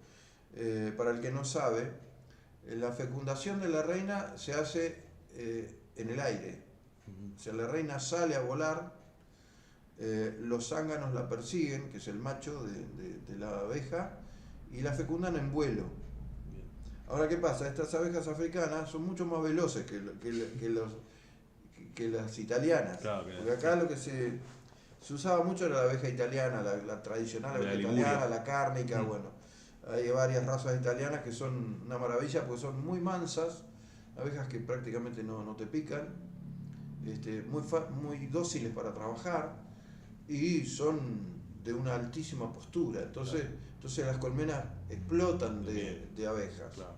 S2: Para el que no sabe, la fecundación de la reina se hace en el aire. O sea, la reina sale a volar, los zánganos la persiguen, que es el macho de la abeja, y la fecundan en vuelo.
S1: Bien.
S2: Ahora, ¿qué pasa? Estas abejas africanas son mucho más veloces que las italianas.
S1: Claro,
S2: porque acá lo que se usaba mucho era la abeja italiana, la tradicional abeja italiana, la cárnica, bueno. Hay varias razas italianas que son una maravilla porque son muy mansas, abejas que prácticamente no te pican, muy dóciles para trabajar y son de una altísima postura. Entonces las colmenas explotan de abejas.
S1: Claro.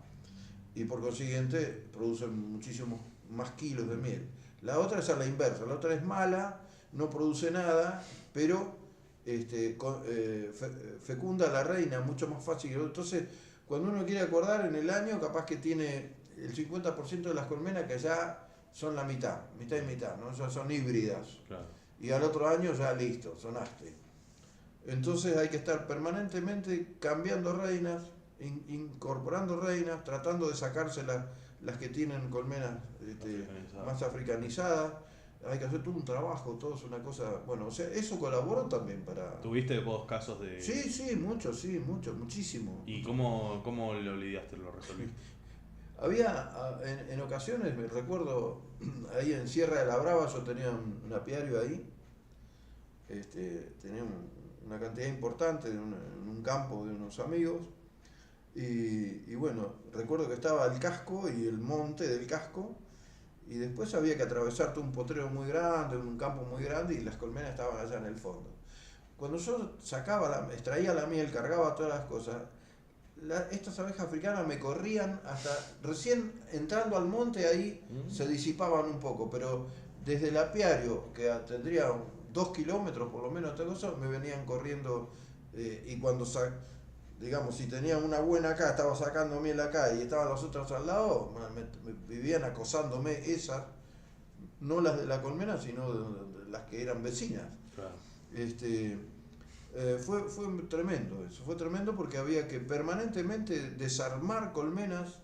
S2: Y por consiguiente producen muchísimos más kilos de miel. La otra es a la inversa, la otra es mala, no produce nada, pero fecunda a la reina mucho más fácil. Entonces, cuando uno quiere acordar en el año, capaz que tiene el 50% de las colmenas que ya son la mitad y mitad, ¿no? Ya son híbridas.
S1: Claro.
S2: Y al otro año ya listo, sonaste. Entonces hay que estar permanentemente cambiando reinas, incorporando reinas, tratando de sacarse las que tienen colmenas más africanizadas. Hay que hacer todo un trabajo, todo es una cosa. Bueno, o sea, eso colaboró también para.
S1: ¿Tuviste vos casos de...?
S2: Sí, muchísimo.
S1: ¿Y cómo lo lidiaste, lo resolviste?
S2: Había, en ocasiones, me recuerdo, ahí en Sierra de la Brava, yo tenía un apiario ahí, tenía una cantidad importante en un campo de unos amigos, y bueno, recuerdo que estaba el casco y el monte del casco, y después había que atravesar todo un potrero muy grande, un campo muy grande, y las colmenas estaban allá en el fondo. Cuando yo extraía la miel, cargaba todas las cosas, estas abejas africanas me corrían hasta recién entrando al monte, ahí se disipaban un poco, pero desde el apiario, que tendría 2 kilómetros por lo menos, me venían corriendo, y cuando digamos, si tenía una buena acá, estaba sacando miel acá y estaban las otras al lado, me vivían acosándome esas, no las de la colmena, sino de las que eran vecinas.
S1: Claro.
S2: Fue tremendo eso, fue tremendo porque había que permanentemente desarmar colmenas,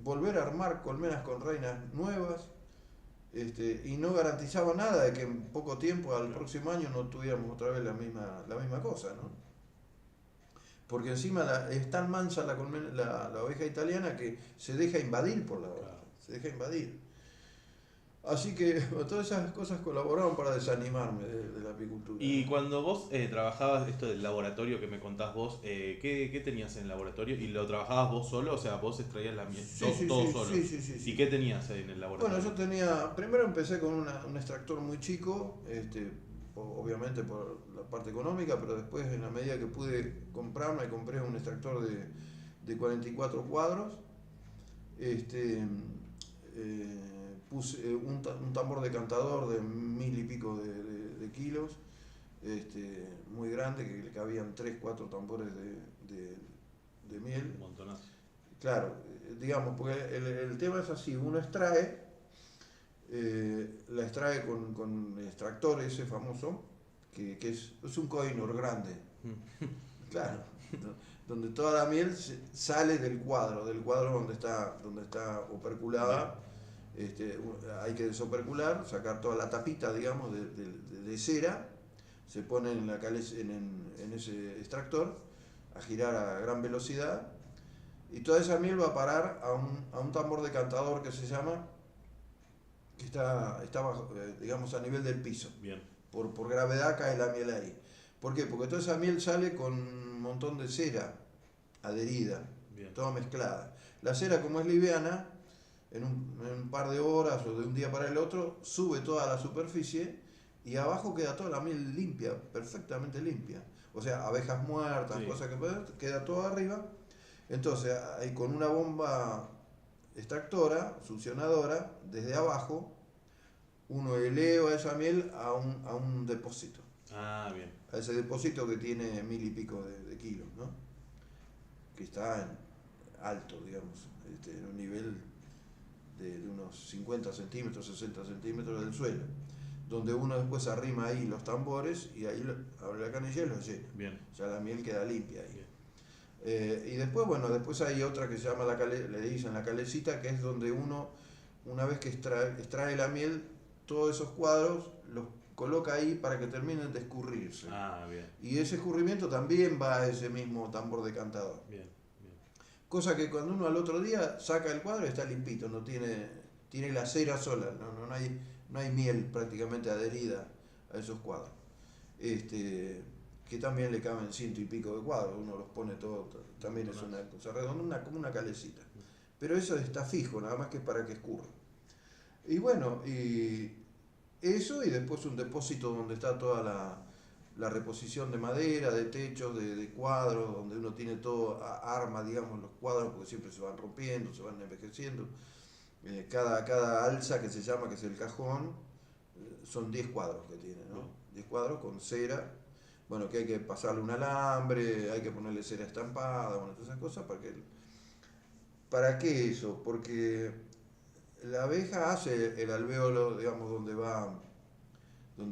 S2: volver a armar colmenas con reinas nuevas, y no garantizaba nada de que en poco tiempo, al próximo año, no tuviéramos otra vez la misma cosa, ¿no? Porque encima es tan mansa la oveja italiana que se deja invadir por la otra, se deja invadir. Así que todas esas cosas colaboraron para desanimarme de la apicultura.
S1: Y cuando vos trabajabas esto del laboratorio que me contás vos, ¿qué tenías en el laboratorio? ¿Y lo trabajabas vos solo? O sea, vos extraías la miel todo solo.
S2: Sí.
S1: ¿Y qué tenías ahí en el laboratorio?
S2: Bueno, primero empecé con un extractor muy chico, obviamente por la parte económica, pero después en la medida que pude compré un extractor de 44 cuadros, puse un tambor decantador de 1000 y pico de kilos, muy grande, que le cabían 3-4 tambores de miel.
S1: Un montonazo.
S2: Claro, digamos, porque el tema es así, uno la extrae con el extractor ese famoso, que es un Kohinoor grande, claro, donde toda la miel sale del cuadro donde está operculada. Hay que desopercular, sacar toda la tapita, digamos, de cera, se pone en ese extractor a girar a gran velocidad, y toda esa miel va a parar a un tambor decantador que se llama, que está bajo, digamos, a nivel del piso.
S1: Bien.
S2: Por gravedad cae la miel ahí. ¿Por qué? Porque toda esa miel sale con un montón de cera adherida,
S1: Bien.
S2: toda mezclada. La cera, como es liviana, en un par de horas o de un día para el otro, sube toda la superficie y abajo queda toda la miel limpia, perfectamente limpia. O sea, abejas muertas,
S1: Sí.
S2: cosas que queda todo arriba. Entonces, ahí con una bomba extractora, succionadora, desde abajo, uno eleva esa miel a un depósito.
S1: Ah, bien.
S2: A ese depósito que tiene 1000 y pico de kilos, ¿no? Que está alto, digamos, en un nivel de unos 50 centímetros, 60 centímetros del suelo, donde uno después arrima ahí los tambores y ahí abre la canilla y los llena.
S1: Bien.
S2: Ya la miel queda limpia ahí.
S1: Bien.
S2: Y después, bueno, después hay otra que se llama le dicen la calecita, que es donde uno, una vez que extrae la miel, todos esos cuadros los coloca ahí para que terminen de escurrirse.
S1: Ah, bien.
S2: Y ese escurrimiento también va a ese mismo tambor decantador.
S1: Bien. Bien.
S2: Cosa que cuando uno al otro día saca el cuadro está limpito, no tiene la cera sola, no hay miel prácticamente adherida a esos cuadros. Que también le caben 100 y pico de cuadros, uno los pone todo, también es una cosa redonda, como una calecita. Pero eso está fijo, nada más que para que escurra. Y bueno, y eso, y después un depósito donde está toda la reposición de madera, de techos, de cuadros, donde uno tiene todo, arma, digamos, los cuadros, porque siempre se van rompiendo, se van envejeciendo. Cada alza que se llama, que es el cajón, son 10 cuadros que tiene, ¿no? 10 cuadros con cera, bueno, que hay que pasarle un alambre, hay que ponerle cera estampada, bueno, todas esas cosas. ¿Para qué eso? Porque la abeja hace el alvéolo, digamos, donde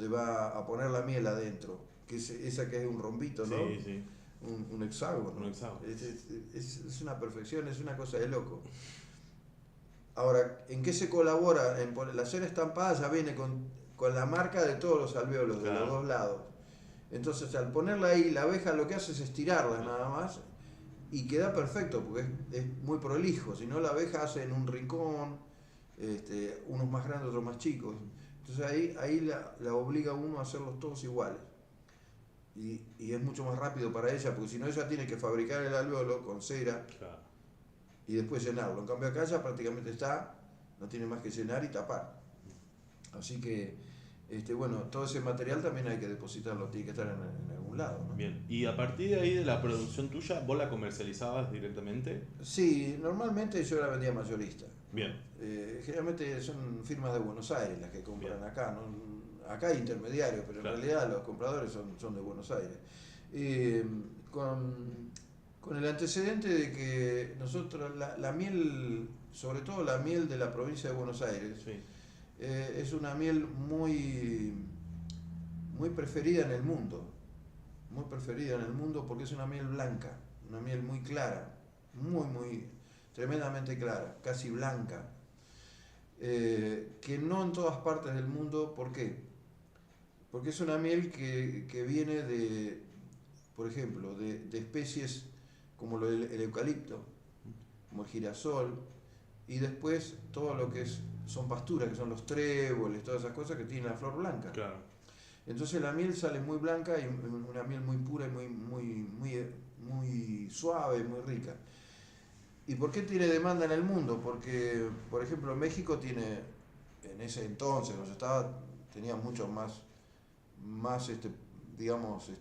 S2: va a poner la miel adentro, que es esa que es un rombito, ¿no?
S1: Sí, sí.
S2: Un hexágono.
S1: Un hexágono.
S2: Es una perfección, es una cosa de loco. Ahora, ¿en qué se colabora? La cera estampada ya viene con la marca de todos los alvéolos,
S1: claro,
S2: de los dos lados. Entonces, al ponerla ahí, la abeja lo que hace es estirarla nada más y queda perfecto porque es muy prolijo. Si no, la abeja hace en un rincón, unos más grandes, otros más chicos. Entonces ahí la obliga a uno a hacerlos todos iguales. Y es mucho más rápido para ella, porque si no, ella tiene que fabricar el alvéolo con cera,
S1: claro,
S2: y después llenarlo. En cambio acá ya prácticamente no tiene más que llenar y tapar. Así que, bueno, todo ese material también hay que depositarlo, tiene que estar en algún lado, ¿no?
S1: bien. Y a partir de ahí de la producción tuya, ¿vos la comercializabas directamente?
S2: Sí, normalmente yo la vendía mayorista.
S1: Bien.
S2: Generalmente son firmas de Buenos Aires las que compran
S1: Bien.
S2: acá, ¿no? Acá hay intermediarios, pero
S1: claro,
S2: en realidad los compradores son de Buenos Aires. Con el antecedente de que nosotros, la miel, sobre todo la miel de la provincia de Buenos Aires,
S1: sí,
S2: es una miel muy preferida en el mundo, muy preferida en el mundo porque es una miel blanca, una miel muy clara, muy tremendamente clara, casi blanca, que no en todas partes del mundo. ¿Por qué? Porque es una miel que viene por ejemplo, de especies como el eucalipto, como el girasol, y después todo lo que son pasturas, que son los tréboles, todas esas cosas que tienen la flor blanca.
S1: claro.
S2: Entonces la miel sale muy blanca y una miel muy pura y muy suave, muy rica. ¿Y por qué tiene demanda en el mundo? Porque, por ejemplo, México en ese entonces, tenía muchos más digamos,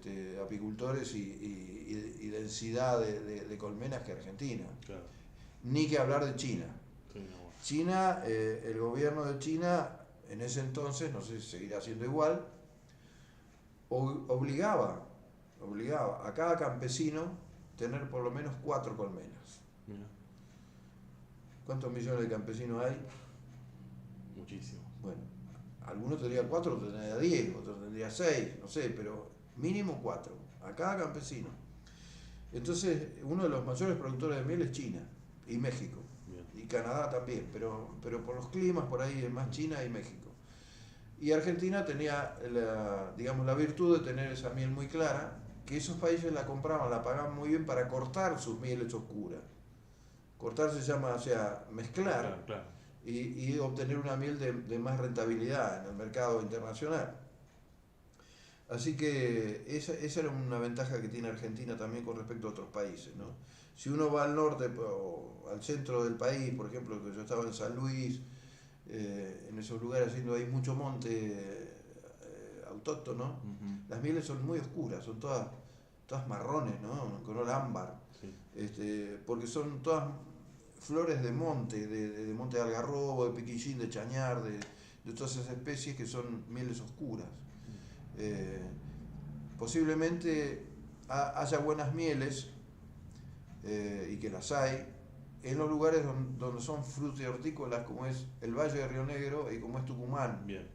S2: apicultores y densidad de colmenas que Argentina.
S1: Claro.
S2: Ni que hablar de China.
S1: Sí, no, bueno.
S2: China, el gobierno de China, en ese entonces, no sé si seguirá siendo igual, obligaba a cada campesino tener por lo menos 4 colmenas.
S1: Mira,
S2: ¿Cuántos millones de campesinos hay?
S1: muchísimo.
S2: Bueno, Algunos tendría 4, otros tendría 10, otros tendría 6, no sé, pero mínimo 4 a cada campesino. Entonces, uno de los mayores productores de miel es China y México.
S1: Bien.
S2: Y Canadá también, pero por los climas por ahí es más China y México. Y Argentina tenía digamos, la virtud de tener esa miel muy clara, que esos países la compraban, la pagaban muy bien para cortar sus mieles oscuras. Cortar se llama, o sea, mezclar,
S1: Claro, claro.
S2: y obtener una miel de más rentabilidad en el mercado internacional. Así que esa era una ventaja que tiene Argentina también con respecto a otros países, ¿no? Si uno va al norte o al centro del país, por ejemplo, que yo estaba en San Luis, en esos lugares donde hay mucho monte autóctono, las mieles son muy oscuras, son todas marrones, ¿no? Color ámbar,
S1: Sí.
S2: porque son todas flores de monte, de monte de algarrobo, de piquillín, de chañar, de todas esas especies que son mieles oscuras. Posiblemente haya buenas mieles, y que las hay, en los lugares donde son frutihortícolas, como es el Valle de Río Negro y como es Tucumán.
S1: Bien,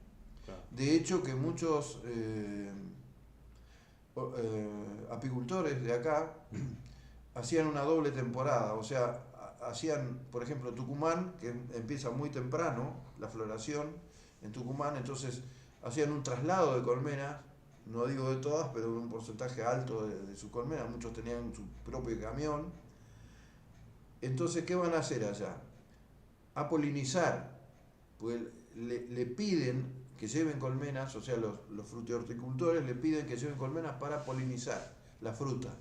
S1: claro.
S2: De hecho, que muchos apicultores de acá hacían una doble temporada, o sea, hacían, por ejemplo, Tucumán, que empieza muy temprano la floración en Tucumán, entonces hacían un traslado de colmenas, no digo de todas, pero de un porcentaje alto de sus colmenas, muchos tenían su propio camión. Entonces, ¿qué van a hacer allá? A polinizar, pues le piden que lleven colmenas, o sea, los frutihorticultores le piden que lleven colmenas para polinizar la fruta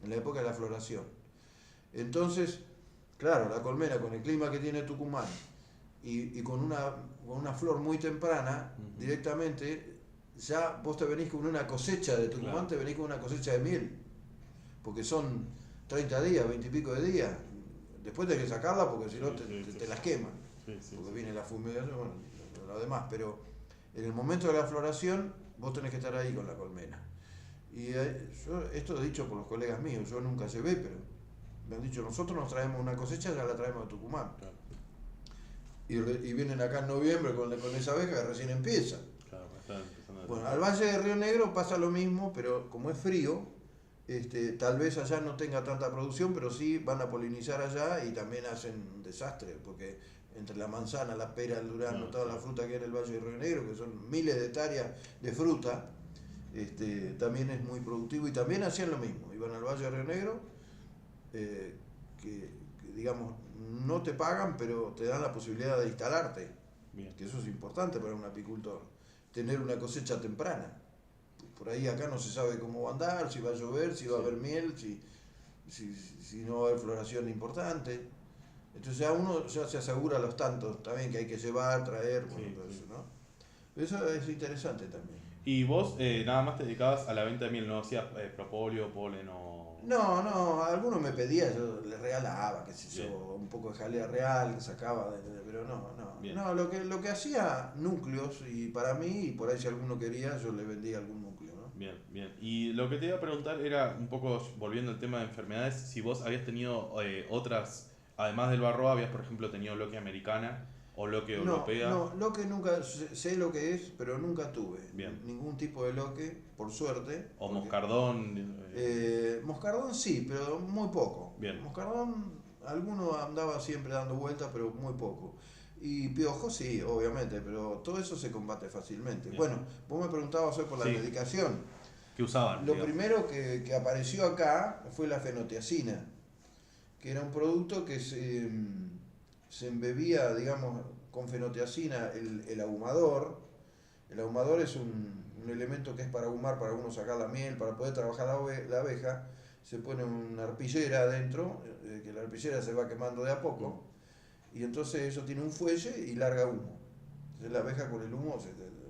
S2: en la época de la floración. Entonces, claro, la colmena con el clima que tiene Tucumán y con una flor muy temprana, directamente ya vos te venís con una cosecha de Tucumán, claro. Te venís con una cosecha de miel, porque son 30 días, 20 y pico de días. Después tenés que sacarla porque si no te las queman, porque viene la fumigación, bueno, lo demás, pero en el momento de la floración vos tenés que estar ahí con la colmena. Y yo, esto lo he dicho por los colegas míos, yo nunca llevé, pero me han dicho, nosotros nos traemos una cosecha, ya la traemos de Tucumán. Claro. Y vienen acá en noviembre con esa abeja que recién empieza.
S1: Claro, está empezando.
S2: Bueno, al Valle de Río Negro pasa lo mismo, pero como es frío, tal vez allá no tenga tanta producción, pero sí van a polinizar allá y también hacen un desastre, porque entre la manzana, la pera, el durazno, toda la fruta que hay en el Valle de Río Negro, que son miles de hectáreas de fruta, también es muy productivo, y también hacían lo mismo, iban al Valle de Río Negro, que digamos no te pagan, pero te dan la posibilidad de instalarte. Bien. Que eso es importante para un apicultor, tener una cosecha temprana. Por ahí acá no se sabe cómo va a andar, si va a llover, si va a haber miel, si no va a haber floración importante. Entonces ya uno ya se asegura los tantos también que hay que llevar, traer, bueno, todo eso, ¿no? Eso es interesante también.
S1: ¿Y vos nada más te dedicabas a la venta de miel? ¿No hacías propóleo, polen o...?
S2: No, algunos me pedía, yo les regalaba, qué sé yo, un poco de jalea real que sacaba, pero no, lo que hacía núcleos, y para mí, y por ahí si alguno quería, yo le vendía algún núcleo, ¿no?
S1: Bien, bien. Y lo que te iba a preguntar era un poco, volviendo al tema de enfermedades, si vos habías tenido otras, además del varroa, habías por ejemplo tenido loque americana o loque europea.
S2: No, loque nunca, sé lo que es, pero nunca tuve.
S1: Bien.
S2: Ningún tipo de loque, por suerte.
S1: O porque, moscardón.
S2: Moscardón sí, pero muy poco.
S1: Bien.
S2: Moscardón, alguno andaba siempre dando vueltas, pero muy poco. Y piojo sí, obviamente, pero todo eso se combate fácilmente. Bien. Bueno, vos me preguntabas hoy por la medicación.
S1: ¿Qué usaban?
S2: Lo primero que apareció acá fue la fenotiacina, que era un producto que se embebía, digamos, con fenotiacina el ahumador. El ahumador es un elemento que es para ahumar, para uno sacar la miel, para poder trabajar la abeja. Se pone una arpillera adentro, que la arpillera se va quemando de a poco, y entonces eso tiene un fuelle y larga humo. Entonces la abeja con el humo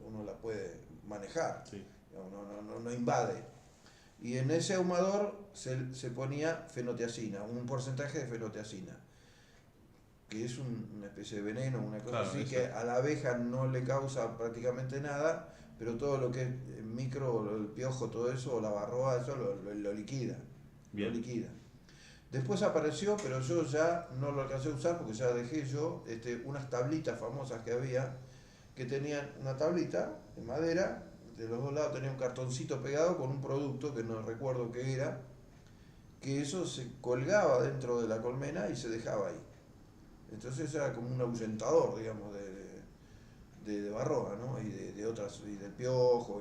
S2: uno la puede manejar, no invade. Y en ese ahumador se ponía fenotiacina, un porcentaje de fenotiacina, que es una especie de veneno, una cosa así, que a la abeja no le causa prácticamente nada, pero todo lo que es micro, el piojo, todo eso, o la varroa, eso lo liquida. Bien. Lo liquida. Después apareció, pero yo ya no lo alcancé a usar porque ya dejé yo unas tablitas famosas que había, que tenían una tablita de madera, de los dos lados tenía un cartoncito pegado con un producto que no recuerdo qué era, que eso se colgaba dentro de la colmena y se dejaba ahí. Entonces era como un ahuyentador, digamos, de barroa, ¿no? Y de otras, y del piojo,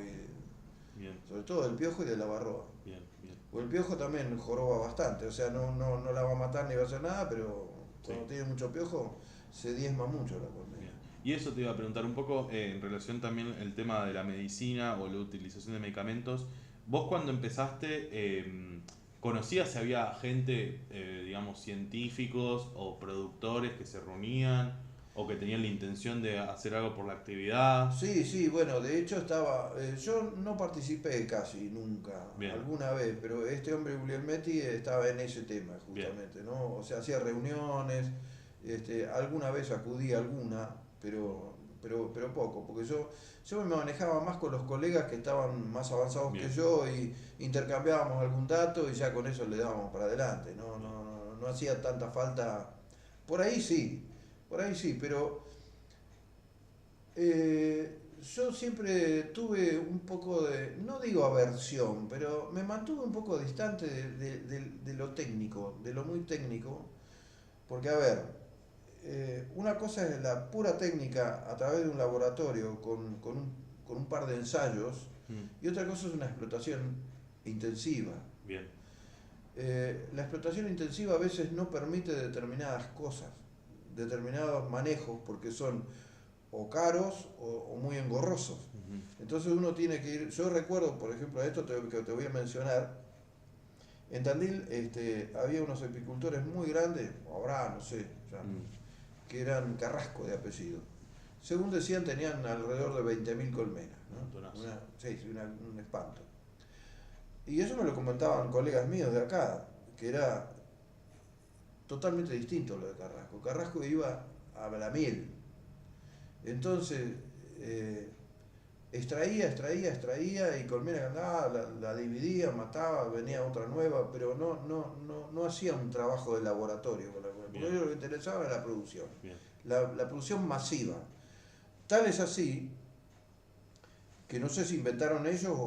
S1: Bien,
S2: sobre todo del piojo y de la barroa.
S1: bien, bien.
S2: O el piojo también joroba bastante, o sea, no la va a matar ni va a hacer nada, pero cuando
S1: Sí,
S2: tiene mucho piojo se diezma mucho la colmena.
S1: bien. Y eso te iba a preguntar un poco en relación también el tema de la medicina o la utilización de medicamentos. Vos cuando empezaste, ¿conocías si había gente, digamos, científicos o productores que se reunían o que tenían la intención de hacer algo por la actividad?
S2: Sí, sí, bueno, de hecho estaba, yo no participé casi nunca,
S1: Bien,
S2: alguna vez, pero este hombre Guglielmetti estaba en ese tema
S1: bien,
S2: justamente, ¿no? O sea, hacía reuniones, alguna vez acudí a alguna, pero poco, porque yo me manejaba más con los colegas que estaban más avanzados que
S1: bien,
S2: yo y intercambiábamos algún dato y ya con eso le dábamos para adelante,
S1: bien,
S2: no hacía tanta falta, por ahí sí, pero yo siempre tuve un poco de, no digo aversión, pero me mantuve un poco distante de lo técnico, de lo muy técnico, porque a ver, una cosa es la pura técnica a través de un laboratorio con un par de ensayos y otra cosa es una explotación intensiva.
S1: bien,
S2: La explotación intensiva a veces no permite determinadas cosas, determinados manejos, porque son o caros o muy engorrosos.
S1: ujú,
S2: Entonces uno tiene que ir, yo recuerdo, por ejemplo, esto que te voy a mencionar, en Tandil había unos apicultores muy grandes, o habrá, no sé, ya,
S1: mm,
S2: que eran Carrasco de apellido. Según decían, tenían alrededor de 20.000 colmenas,
S1: un
S2: ¿no?
S1: montonazo.
S2: Sí, sí, un espanto. Y eso me lo comentaban colegas míos de acá, que era totalmente distinto lo de Carrasco. Carrasco iba a la miel. Entonces, eh, extraía y colmena que andaba, la dividía, mataba, venía otra nueva, pero no hacía un trabajo de laboratorio con la colmena, porque a
S1: Bien,
S2: ellos lo que interesaba era la producción,
S1: bien,
S2: la producción masiva. Tal es así que no sé si inventaron ellos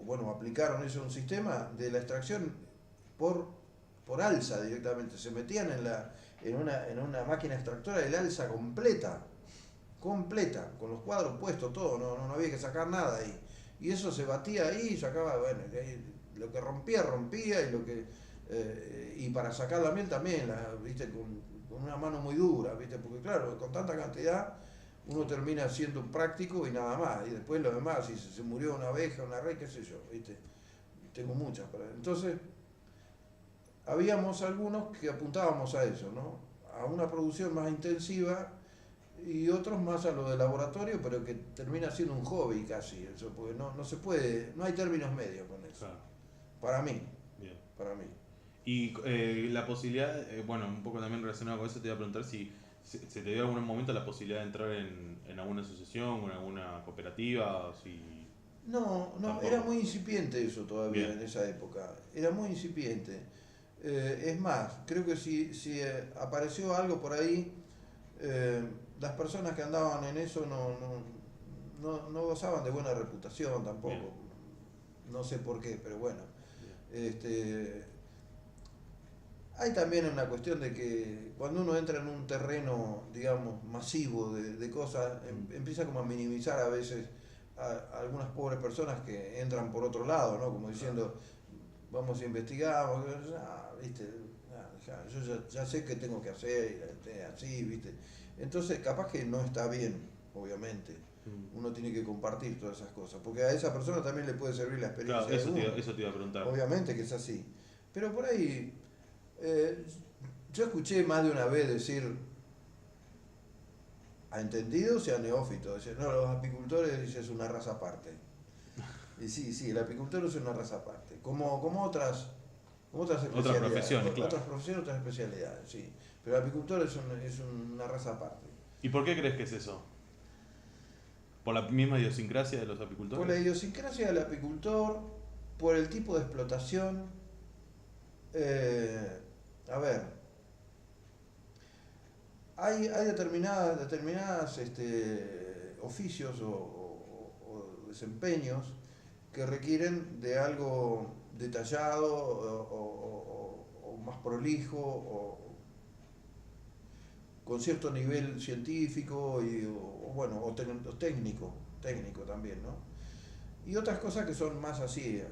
S2: bueno, aplicaron ellos un sistema de la extracción por, por alza directamente. Se metían en una máquina extractora del alza completa, con los cuadros puestos, todo, no había que sacar nada ahí. Y eso se batía ahí y sacaba, bueno, lo que rompía y lo que y para sacar la miel también, viste, con una mano muy dura, viste, porque claro, con tanta cantidad uno termina siendo práctico y nada más, y después lo demás, si se murió una abeja, una red, qué sé yo, viste, tengo muchas para. Entonces, habíamos algunos que apuntábamos a eso, ¿no? A una producción más intensiva y otros más a lo de laboratorio, pero que termina siendo un hobby casi, eso, porque no se puede, no hay términos medios con eso.
S1: claro,
S2: Para mí,
S1: bien.
S2: para mí.
S1: Y la posibilidad, bueno, un poco también relacionado con eso, te iba a preguntar si se te dio en algún momento la posibilidad de entrar en alguna asociación o en alguna cooperativa, o si
S2: No, era
S1: tampoco.
S2: muy incipiente eso todavía
S1: Bien,
S2: en esa época, era muy incipiente. Es más, creo que si apareció algo por ahí, eh, las personas que andaban en eso no gozaban de buena reputación
S1: bien,
S2: tampoco. No sé por qué, pero bueno.
S1: bien,
S2: Este, hay también una cuestión de que cuando uno entra en un terreno, digamos, masivo de cosas,
S1: mm,
S2: empieza como a minimizar a veces a algunas pobres personas que entran por otro lado, ¿no? Como
S1: claro,
S2: diciendo, vamos a investigar, ¿viste? Yo ya sé qué tengo que hacer, así, ¿viste? Entonces, capaz que no está bien, obviamente.
S1: mm.
S2: Uno tiene que compartir todas esas cosas, porque a esa persona también le puede servir la
S1: Claro,
S2: experiencia de uno.
S1: eso te iba a preguntar.
S2: Obviamente que es así. Pero por ahí, eh, yo escuché más de una vez decir a entendidos y a neófitos, decir, no, los apicultores dice, es una raza aparte. Y sí, sí, el apicultor es una raza aparte, como otras
S1: Otra
S2: especialidades,
S1: profesión, claro.
S2: otras profesiones, otras especialidades, sí. Pero el apicultor es una raza aparte.
S1: ¿Y por qué crees que es eso? ¿Por la misma idiosincrasia de los
S2: Por la
S1: apicultores?
S2: idiosincrasia del apicultor, por el tipo de explotación, eh, a ver, hay determinadas oficios o desempeños que requieren de algo detallado o más prolijo o con cierto nivel científico bueno, o técnico también, ¿no? Y otras cosas que son más así,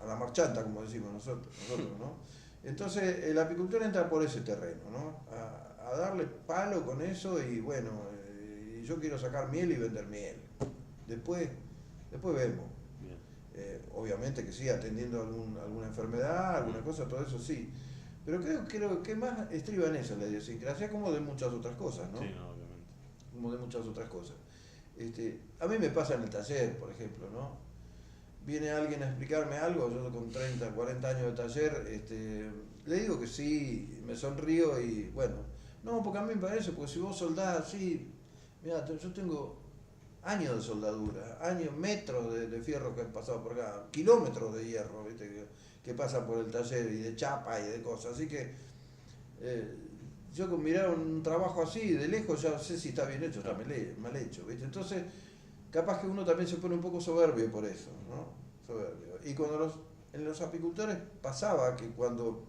S2: a la marchanta, como decimos nosotros, ¿no? Entonces el apicultor entra por ese terreno, ¿no? A darle palo con eso y bueno, yo quiero sacar miel y vender miel. Después vemos.
S1: Bien.
S2: Obviamente que sí, atendiendo alguna enfermedad, alguna cosa, todo eso sí. Pero creo que más estriba en eso la idiosincrasia, como de muchas otras cosas, ¿no?
S1: Sí, no, obviamente.
S2: Como de muchas otras cosas. A mí me pasa en el taller, por ejemplo, ¿no? Viene alguien a explicarme algo, yo con 30, 40 años de taller, le digo que sí, me sonrío y bueno, no, porque a mí me parece, porque si vos soldás así, mira, yo tengo años de soldadura, metros de fierro que han pasado por acá, kilómetros de hierro, ¿viste? Que pasan por el taller y de chapa y de cosas, así que yo con mirar un trabajo así de lejos ya sé si está bien hecho, está mal hecho, ¿viste? Entonces, capaz que uno también se pone un poco soberbio por eso, ¿no? Soberbio. Y en los apicultores pasaba que cuando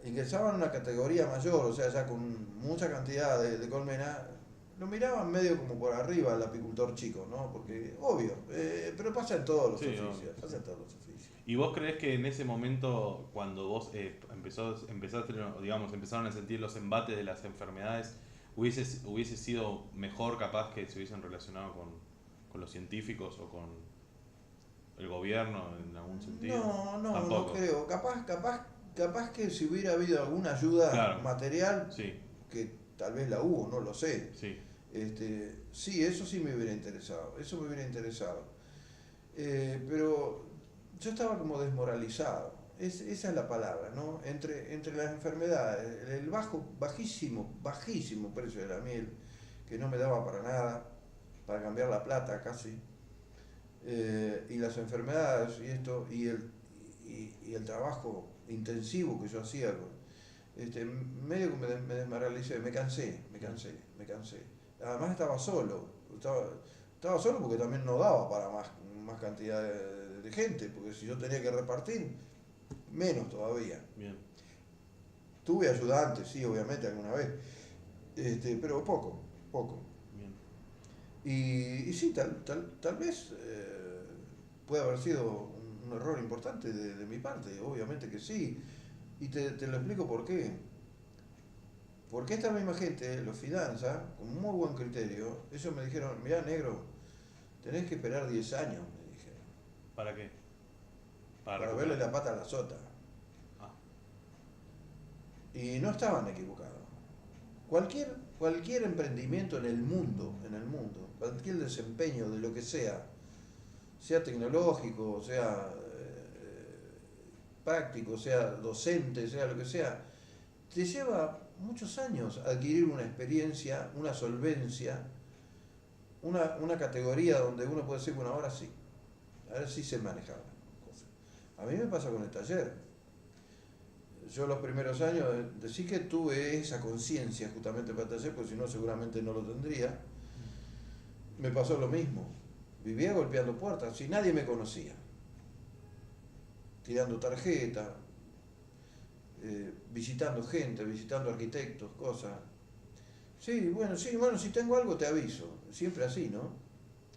S2: ingresaban a una categoría mayor, o sea, ya con mucha cantidad de colmena, lo miraban medio como por arriba al apicultor chico, ¿no? Porque, obvio, pero pasa en todos los oficios, pasa en todos los oficios.
S1: ¿Y vos crees que en ese momento, cuando vos empezaste, digamos, empezaron a sentir los embates de las enfermedades, hubiese sido mejor capaz que se hubiesen relacionado con los científicos o con el gobierno en algún sentido?
S2: No creo. Capaz que si hubiera habido alguna ayuda material,
S1: sí,
S2: que tal vez la hubo, no lo sé.
S1: sí,
S2: Sí, eso sí me hubiera interesado, pero yo estaba como desmoralizado, esa es la palabra, ¿no? Entre las enfermedades, el bajísimo precio de la miel, que no me daba para nada, para cambiar la plata casi, y las enfermedades y el trabajo intensivo que yo hacía, medio que me desmораlicé, me cansé. Además estaba solo porque también no daba para más cantidad de gente, porque si yo tenía que repartir, menos todavía.
S1: bien.
S2: Tuve ayudantes, sí, obviamente, alguna vez, pero poco.
S1: Bien.
S2: Y sí, tal vez puede haber sido un error importante de mi parte, obviamente que sí. Y te lo explico por qué. Porque esta misma gente, los finanzas, con muy buen criterio, ellos me dijeron, mirá negro, tenés que esperar 10 años, me dijeron.
S1: ¿Para qué?
S2: Para verle la pata a la sota.
S1: Ah.
S2: Y no estaban equivocados. Cualquier emprendimiento en el mundo, cualquier desempeño de lo que sea tecnológico, sea práctico, sea docente, sea lo que sea, te lleva muchos años adquirir una experiencia, una solvencia, una categoría donde uno puede decir, bueno, ahora sí sé manejar las cosas. A mí me pasa con el taller. Yo los primeros años, sí que tuve esa conciencia justamente para el taller, porque si no seguramente no lo tendría. Me pasó lo mismo. Vivía golpeando puertas, y nadie me conocía. Tirando tarjetas, visitando gente, visitando arquitectos, cosas. Sí, bueno, si tengo algo te aviso. Siempre así, ¿no?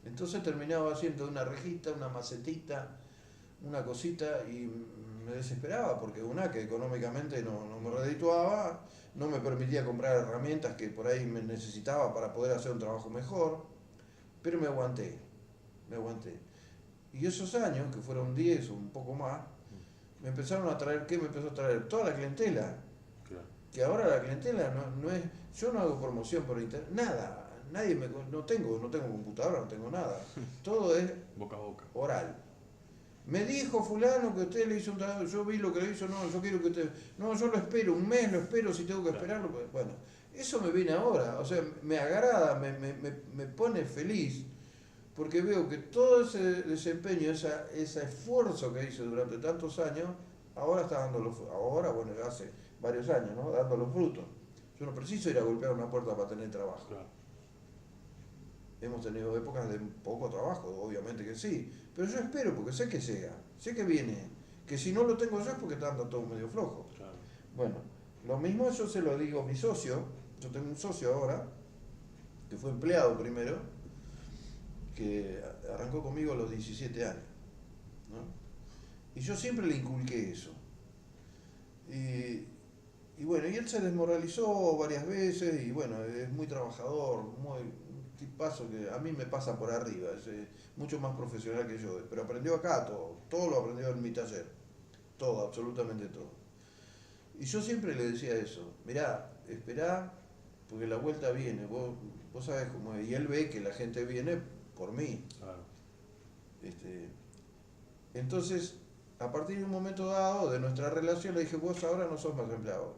S2: Entonces terminaba haciendo una rejita, una macetita, una cosita y me desesperaba porque que económicamente no me redituaba, no me permitía comprar herramientas que por ahí me necesitaba para poder hacer un trabajo mejor, pero me aguanté. Y esos años, que fueron 10 o un poco más, me empezaron a traer, ¿qué me empezó a traer? Toda la clientela. Claro. Que ahora la clientela no es, yo no hago promoción por internet, nada. No tengo computadora, no tengo nada. Todo es
S1: boca a boca.
S2: Oral. Me dijo fulano que usted le hizo un trabajo, yo vi lo que le hizo, no, yo quiero que usted, no, yo lo espero, un mes lo espero si tengo que esperarlo. Bueno, eso me viene ahora, o sea, me agrada, me pone feliz, porque veo que todo ese desempeño, ese esfuerzo que hice durante tantos años, ahora está dando los frutos, bueno, hace varios años, ¿no? Dando los frutos. Yo no preciso ir a golpear una puerta para tener trabajo.
S1: Claro.
S2: hemos tenido épocas de poco trabajo, obviamente que sí, pero yo espero porque sé que llega, sé que viene, que si no lo tengo yo es porque anda todo medio flojo.
S1: Claro.
S2: Bueno, lo mismo yo se lo digo a mi socio, yo tengo un socio ahora, que fue empleado primero, que arrancó conmigo a los 17 años, ¿no? Y yo siempre le inculqué eso. Y, y bueno, y él se desmoralizó varias veces y bueno, es muy trabajador, muy un tipazo que a mí me pasa por arriba, es mucho más profesional que yo, pero aprendió acá todo, todo lo aprendió en mi taller, todo, absolutamente todo. Y yo siempre le decía eso, mirá, esperá, porque la vuelta viene, vos sabés cómo es, y él ve que la gente viene por mí.
S1: Claro.
S2: Este, entonces, a partir de un momento dado de nuestra relación, le dije, vos ahora no sos más empleado.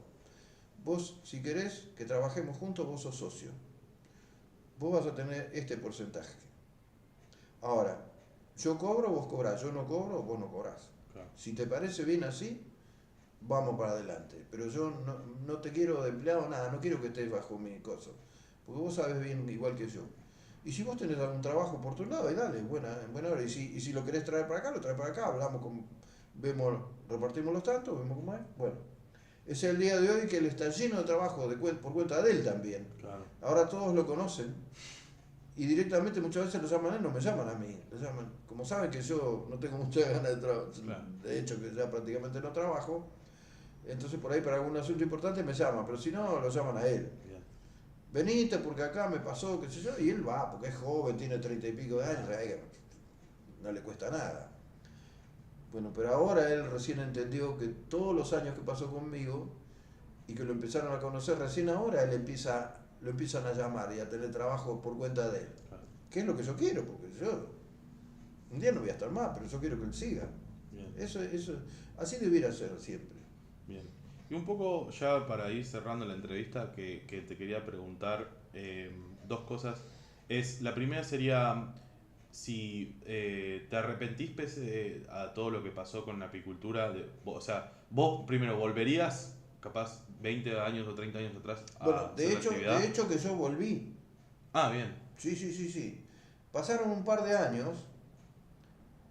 S2: Vos, si querés que trabajemos juntos, vos sos socio. Vos vas a tener este porcentaje. Ahora, yo cobro, vos cobrás. Yo no cobro, vos no cobrás.
S1: Claro.
S2: Si te parece bien así, vamos para adelante. Pero yo no te quiero de empleado nada, no quiero que estés bajo mi cosa. Porque vos sabes bien igual que yo. Y si vos tenés algún trabajo por tu lado, y dale, en buena hora. Y si lo querés traer para acá, lo traes para acá, hablamos vemos, repartimos los tantos, vemos cómo es. Bueno, es el día de hoy que él está lleno de trabajo por cuenta de él también.
S1: Claro.
S2: Ahora todos lo conocen y directamente muchas veces lo llaman a él, no me llaman a mí. Lo llaman, como saben que yo no tengo muchas ganas de trabajar,
S1: Claro.
S2: de hecho que ya prácticamente no trabajo, entonces por ahí para algún asunto importante me llaman, pero si no, lo llaman a él.
S1: Bien.
S2: Venite porque acá me pasó, qué sé yo, y él va, porque es joven, tiene 30 y pico de años, no le cuesta nada. Bueno, pero ahora él recién entendió que todos los años que pasó conmigo y que lo empezaron a conocer, recién ahora lo empiezan a llamar y a tener trabajo por cuenta de él.
S1: Claro.
S2: ¿Qué es lo que yo quiero? Porque yo un día no voy a estar más, pero yo quiero que él siga.
S1: Bien.
S2: Eso, así debiera ser siempre.
S1: Bien. Y un poco ya para ir cerrando la entrevista, que te quería preguntar dos cosas. La primera sería si te arrepentís pese a todo lo que pasó con la apicultura. O sea, vos primero volverías, capaz 20 años o 30 años atrás, a
S2: Bueno,
S1: hacer la actividad.
S2: de hecho que yo volví.
S1: Ah, bien.
S2: Sí. Pasaron un par de años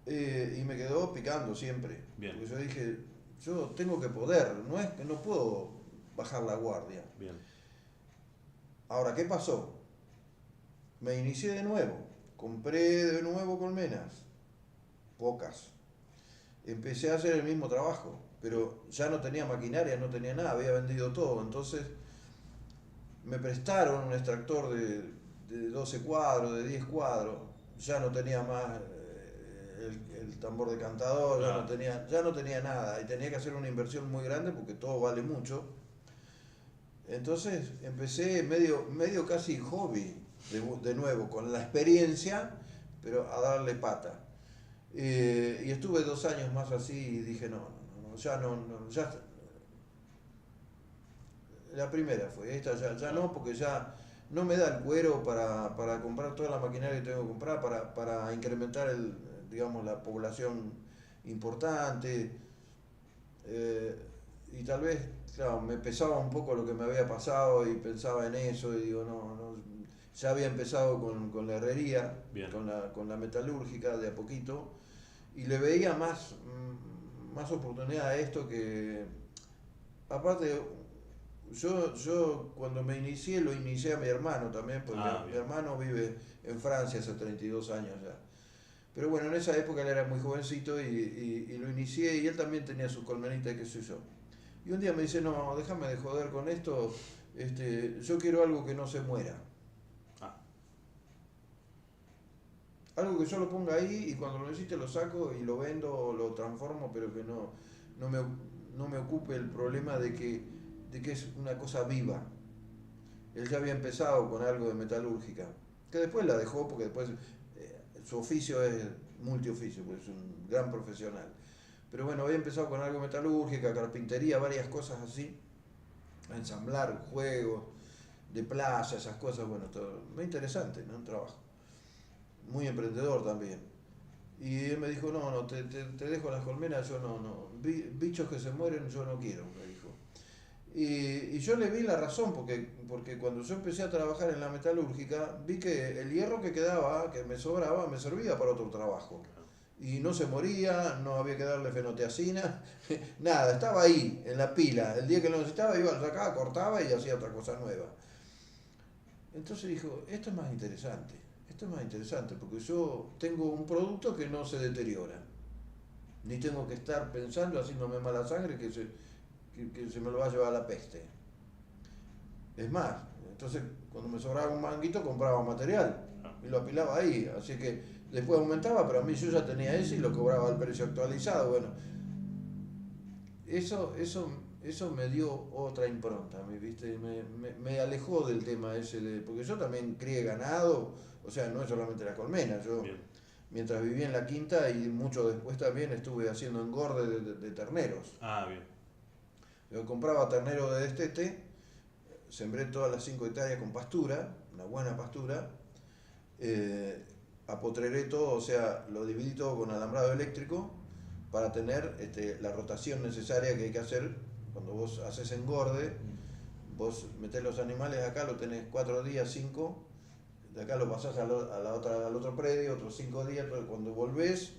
S2: y me quedó picando siempre.
S1: Bien.
S2: Porque yo dije, yo tengo que poder, no es que no puedo bajar la guardia.
S1: Bien.
S2: Ahora, ¿qué pasó? Me inicié de nuevo, compré de nuevo colmenas, pocas. Empecé a hacer el mismo trabajo, pero ya no tenía maquinaria, no tenía nada, había vendido todo. Entonces me prestaron un extractor de 12 cuadros, de 10 cuadros, ya no tenía más el tambor decantador, ya no tenía nada y tenía que hacer una inversión muy grande porque todo vale mucho. Entonces empecé medio casi hobby, de nuevo, con la experiencia, pero a darle pata. Y estuve 2 años más así y dije, ya. La primera fue, esta ya no, porque ya no me da el cuero para comprar toda la maquinaria que tengo que comprar, para incrementar digamos, la población importante. Y tal vez, claro, me pesaba un poco lo que me había pasado y pensaba en eso y digo, no, ya había empezado con la herrería, con la metalúrgica de a poquito y le veía más oportunidad a esto que, aparte, yo cuando me inicié lo inicié a mi hermano también, porque mi hermano vive en Francia hace 32 años ya. Pero bueno, en esa época él era muy jovencito y lo inicié y él también tenía sus colmenitas, qué sé yo. Y un día me dice, no, déjame de joder con esto, yo quiero algo que no se muera. Algo que yo lo ponga ahí y cuando lo necesite lo saco y lo vendo o lo transformo, pero que no me ocupe el problema de que es una cosa viva. Él ya había empezado con algo de metalúrgica, que después la dejó porque después su oficio es multioficio, pues es un gran profesional. Pero bueno, había empezado con algo de metalúrgica, carpintería, varias cosas así, a ensamblar juegos de playa, esas cosas, bueno, todo muy interesante, ¿no? Un trabajo. Muy emprendedor también. Y él me dijo, no, te dejo las colmenas, yo no, bichos que se mueren yo no quiero, me dijo. Y yo le vi la razón, porque cuando yo empecé a trabajar en la metalúrgica, vi que el hierro que quedaba, que me sobraba, me servía para otro trabajo. Y no se moría, no había que darle fenoteacina, nada, estaba ahí, en la pila. El día que lo necesitaba, iba, lo sacaba, cortaba y hacía otra cosa nueva. Entonces dijo, esto es más interesante, porque yo tengo un producto que no se deteriora, ni tengo que estar pensando, haciéndome mala sangre, que se me lo va a llevar la peste. Es más, entonces cuando me sobraba un manguito compraba material y lo apilaba ahí, así que después aumentaba, pero a mí yo ya tenía ese y lo cobraba al precio actualizado. Bueno, eso me dio otra impronta, ¿viste? Me alejó del tema ese, porque yo también crié ganado, o sea, no es solamente la colmena, yo
S1: Bien.
S2: mientras vivía en la quinta y mucho después también estuve haciendo engorde de terneros.
S1: Ah, bien.
S2: Yo compraba ternero de destete, sembré todas las 5 hectáreas con pastura, una buena pastura, eh, apotreré todo, o sea, lo dividí todo con alambrado eléctrico para tener la rotación necesaria que hay que hacer cuando vos haces engorde. Vos metés los animales acá, lo tenés 4 días, 5, de acá lo pasás al otro predio, otros 5 días, cuando volvés,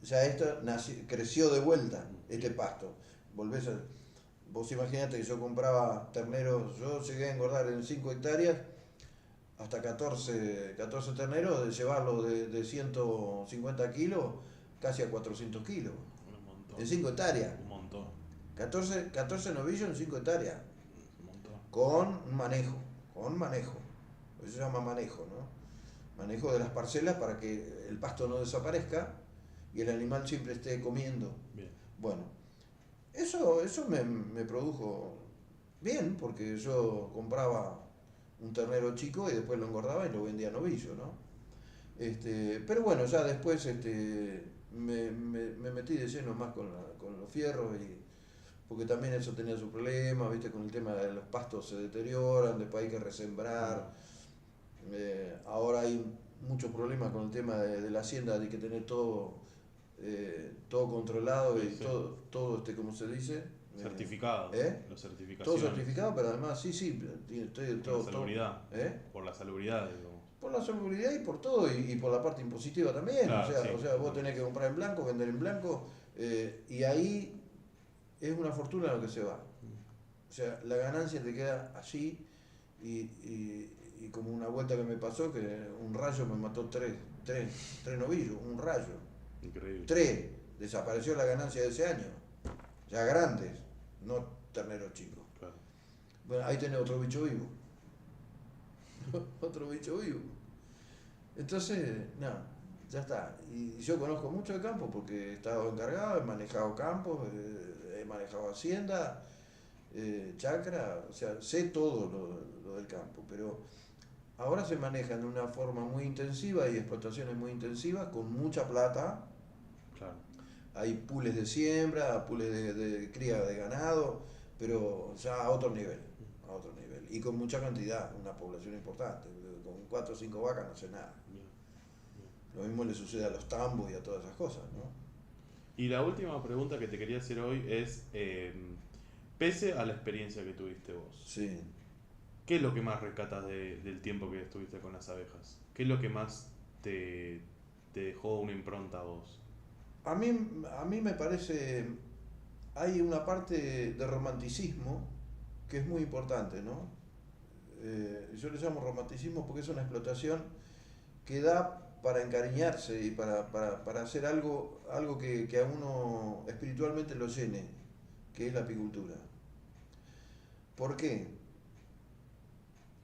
S2: ya esto creció de vuelta, este pasto. Volvés a, Vos imaginate que yo compraba terneros, yo llegué a engordar en 5 hectáreas hasta 14 terneros, de llevarlos de 150 kilos casi a 400 kilos.
S1: Un montón.
S2: En 5 hectáreas.
S1: Un montón.
S2: 14 novillos en 5 hectáreas.
S1: Un montón.
S2: Con manejo. Eso se llama manejo, ¿no? Manejo de las parcelas para que el pasto no desaparezca y el animal siempre esté comiendo.
S1: Bien.
S2: Bueno, eso me produjo bien, porque yo compraba un ternero chico y después lo engordaba y lo vendía a novillo, ¿no? Pero bueno, ya después me metí de lleno más con los fierros, porque también eso tenía su problema, ¿viste? Con el tema de los pastos se deterioran, después hay que resembrar. Ahora hay muchos problemas con el tema de la hacienda, hay que tener todo controlado
S1: Sí,
S2: y
S1: sí.
S2: todo ¿cómo se dice?
S1: Certificado.
S2: ¿Eh?
S1: Las
S2: Todo
S1: certificaciones.
S2: certificado, pero además sí,
S1: Por
S2: todo,
S1: la salubridad.
S2: ¿eh?
S1: Por la salubridad, digamos.
S2: Por la seguridad y por todo, y por la parte impositiva también.
S1: Claro, sí.
S2: O sea, vos tenés que comprar en blanco, vender en blanco, y ahí es una fortuna lo que se va. O sea, la ganancia te queda allí, y como una vuelta que me pasó, que un rayo me mató tres novillos, un rayo.
S1: Increíble.
S2: 3, desapareció la ganancia de ese año, ya grandes, no terneros chicos.
S1: Claro.
S2: Bueno, ahí tenés otro bicho vivo. Otro bicho vivo. Entonces, no, ya está. Y yo conozco mucho de campo porque he estado encargado, he manejado campos, he manejado hacienda, chacra, o sea, sé todo lo del campo, pero ahora se manejan de una forma muy intensiva y explotaciones muy intensivas con mucha plata.
S1: Claro.
S2: Hay pools de siembra, pools de cría de ganado, pero ya a otro nivel, y con mucha cantidad, una población importante. Con 4 o 5 vacas no hace nada.
S1: Bien. Bien.
S2: Lo mismo le sucede a los tambos y a todas esas cosas, ¿no?
S1: Y la última pregunta que te quería hacer hoy es, pese a la experiencia que tuviste vos,
S2: Sí.
S1: ¿qué es lo que más rescatas del tiempo que estuviste con las abejas? ¿Qué es lo que más te dejó una impronta a vos?
S2: A mí me parece, hay una parte de romanticismo que es muy importante, ¿no? Yo le llamo romanticismo porque es una explotación que da para encariñarse y para hacer algo que a uno espiritualmente lo llene, que es la apicultura. ¿Por qué?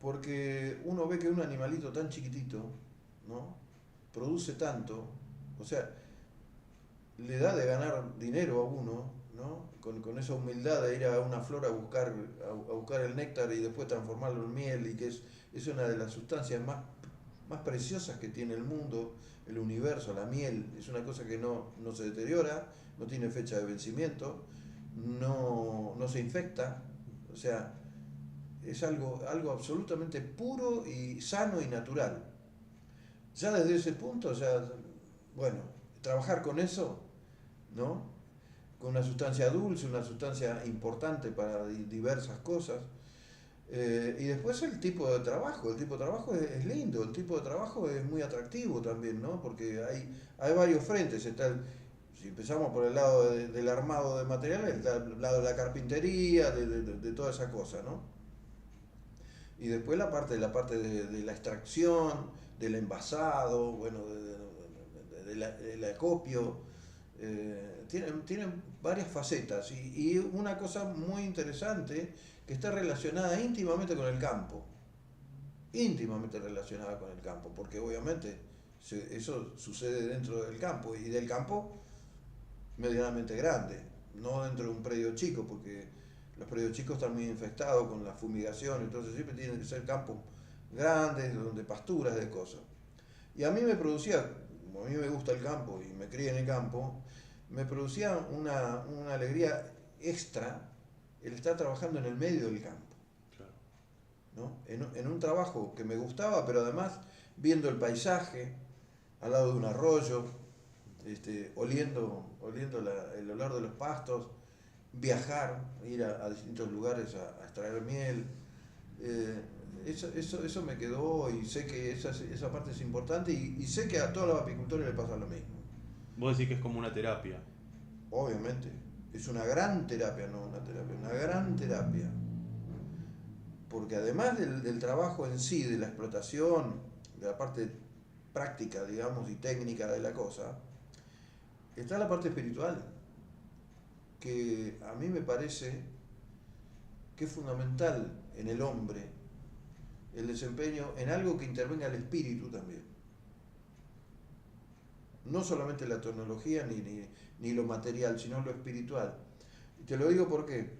S2: Porque uno ve que un animalito tan chiquitito, ¿no? Produce tanto, o sea, le da de ganar dinero a uno, ¿no? Con esa humildad de ir a una flor a buscar el néctar y después transformarlo en miel, y que es una de las sustancias más preciosas que tiene el mundo, el universo. La miel es una cosa que no se deteriora, no tiene fecha de vencimiento, no se infecta, o sea, es algo absolutamente puro y sano y natural. Ya desde ese punto, bueno, trabajar con eso, ¿no? con una sustancia dulce, una sustancia importante para diversas cosas. Y después el tipo de trabajo, es lindo, el tipo de trabajo es muy atractivo también, ¿no? Porque hay varios frentes, si empezamos por el lado del armado de materiales, está el lado de la carpintería, de toda esa cosa, ¿no? Y después la parte de la extracción, del envasado, bueno, del acopio, tienen varias facetas y una cosa muy interesante que está relacionada íntimamente con el campo, íntimamente relacionada con el campo, porque obviamente eso sucede dentro del campo y del campo medianamente grande, no dentro de un predio chico, porque los predios chicos están muy infestados con la fumigación, entonces siempre tienen que ser campos grandes, donde pasturas de cosas. Y a mí me producía, como a mí me gusta el campo y me crié en el campo, me producía una alegría extra el estar trabajando en el medio del campo,
S1: Claro.
S2: ¿no? En un trabajo que me gustaba, pero además viendo el paisaje al lado de un arroyo, oliendo el olor de los pastos, viajar, ir a distintos lugares a extraer miel. Eso me quedó y sé que esa parte es importante y sé que a todos los apicultores les pasa lo mismo.
S1: Vos decís que es como una terapia.
S2: Obviamente, es una gran terapia, no una terapia, una gran terapia. Porque además del trabajo en sí, de la explotación, de la parte práctica, digamos, y técnica de la cosa, está la parte espiritual, que a mí me parece que es fundamental en el hombre el desempeño en algo que intervenga el espíritu también. No solamente la tecnología ni lo material, sino lo espiritual. Y te lo digo porque,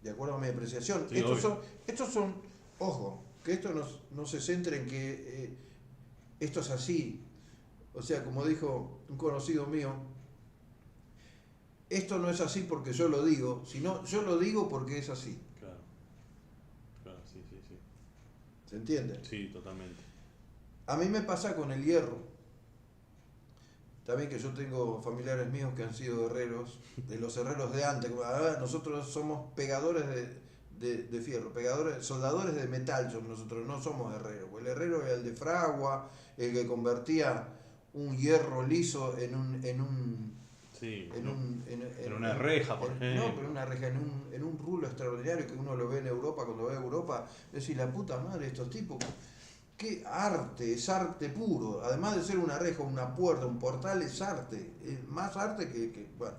S2: de acuerdo a mi apreciación,
S1: Sí, obvio.
S2: estos son, ojo, que esto no se centre en que esto es así. O sea, como dijo un conocido mío, esto no es así porque yo lo digo, sino yo lo digo porque es así.
S1: Claro, claro, sí, sí, sí.
S2: ¿Se entiende?
S1: Sí, totalmente.
S2: A mí me pasa con el hierro. También que yo tengo familiares míos que han sido herreros, de los herreros de antes. Nosotros somos pegadores de fierro, soldadores de metal, nosotros no somos herreros. El herrero era el de fragua, el que convertía un hierro liso
S1: Sí,
S2: en
S1: no,
S2: un
S1: en una reja, por
S2: no, pero
S1: ejemplo.
S2: una reja, en un rulo extraordinario que uno lo ve en Europa. Cuando va a Europa, es decir, la puta madre, estos tipos, qué arte, es arte puro. Además de ser una reja, una puerta, un portal, es arte. Es más arte bueno.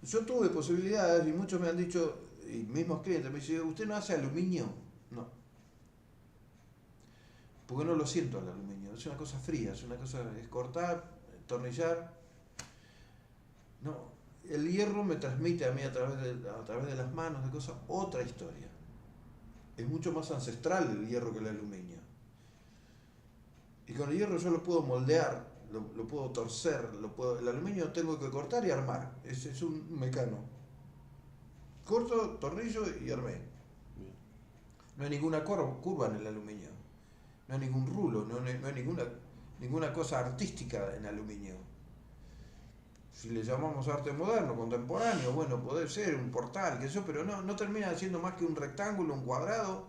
S2: Yo tuve posibilidades y muchos me han dicho, y mismos clientes me dicen, ¿usted no hace aluminio? No, porque no lo siento al aluminio. Es una cosa fría, es cortar, tornillar. No, el hierro me transmite a mí a través de las manos, de cosas, otra historia. Es mucho más ancestral el hierro que el aluminio. Y con el hierro yo lo puedo moldear, lo puedo torcer, el aluminio tengo que cortar y armar. Es un mecano. Corto, tornillo y armé.
S1: Bien.
S2: No hay ninguna curva en el aluminio. No hay ningún rulo, no hay ninguna cosa artística en aluminio. Si le llamamos arte moderno, contemporáneo, bueno, puede ser un portal, qué sé yo, pero no termina siendo más que un rectángulo, un cuadrado,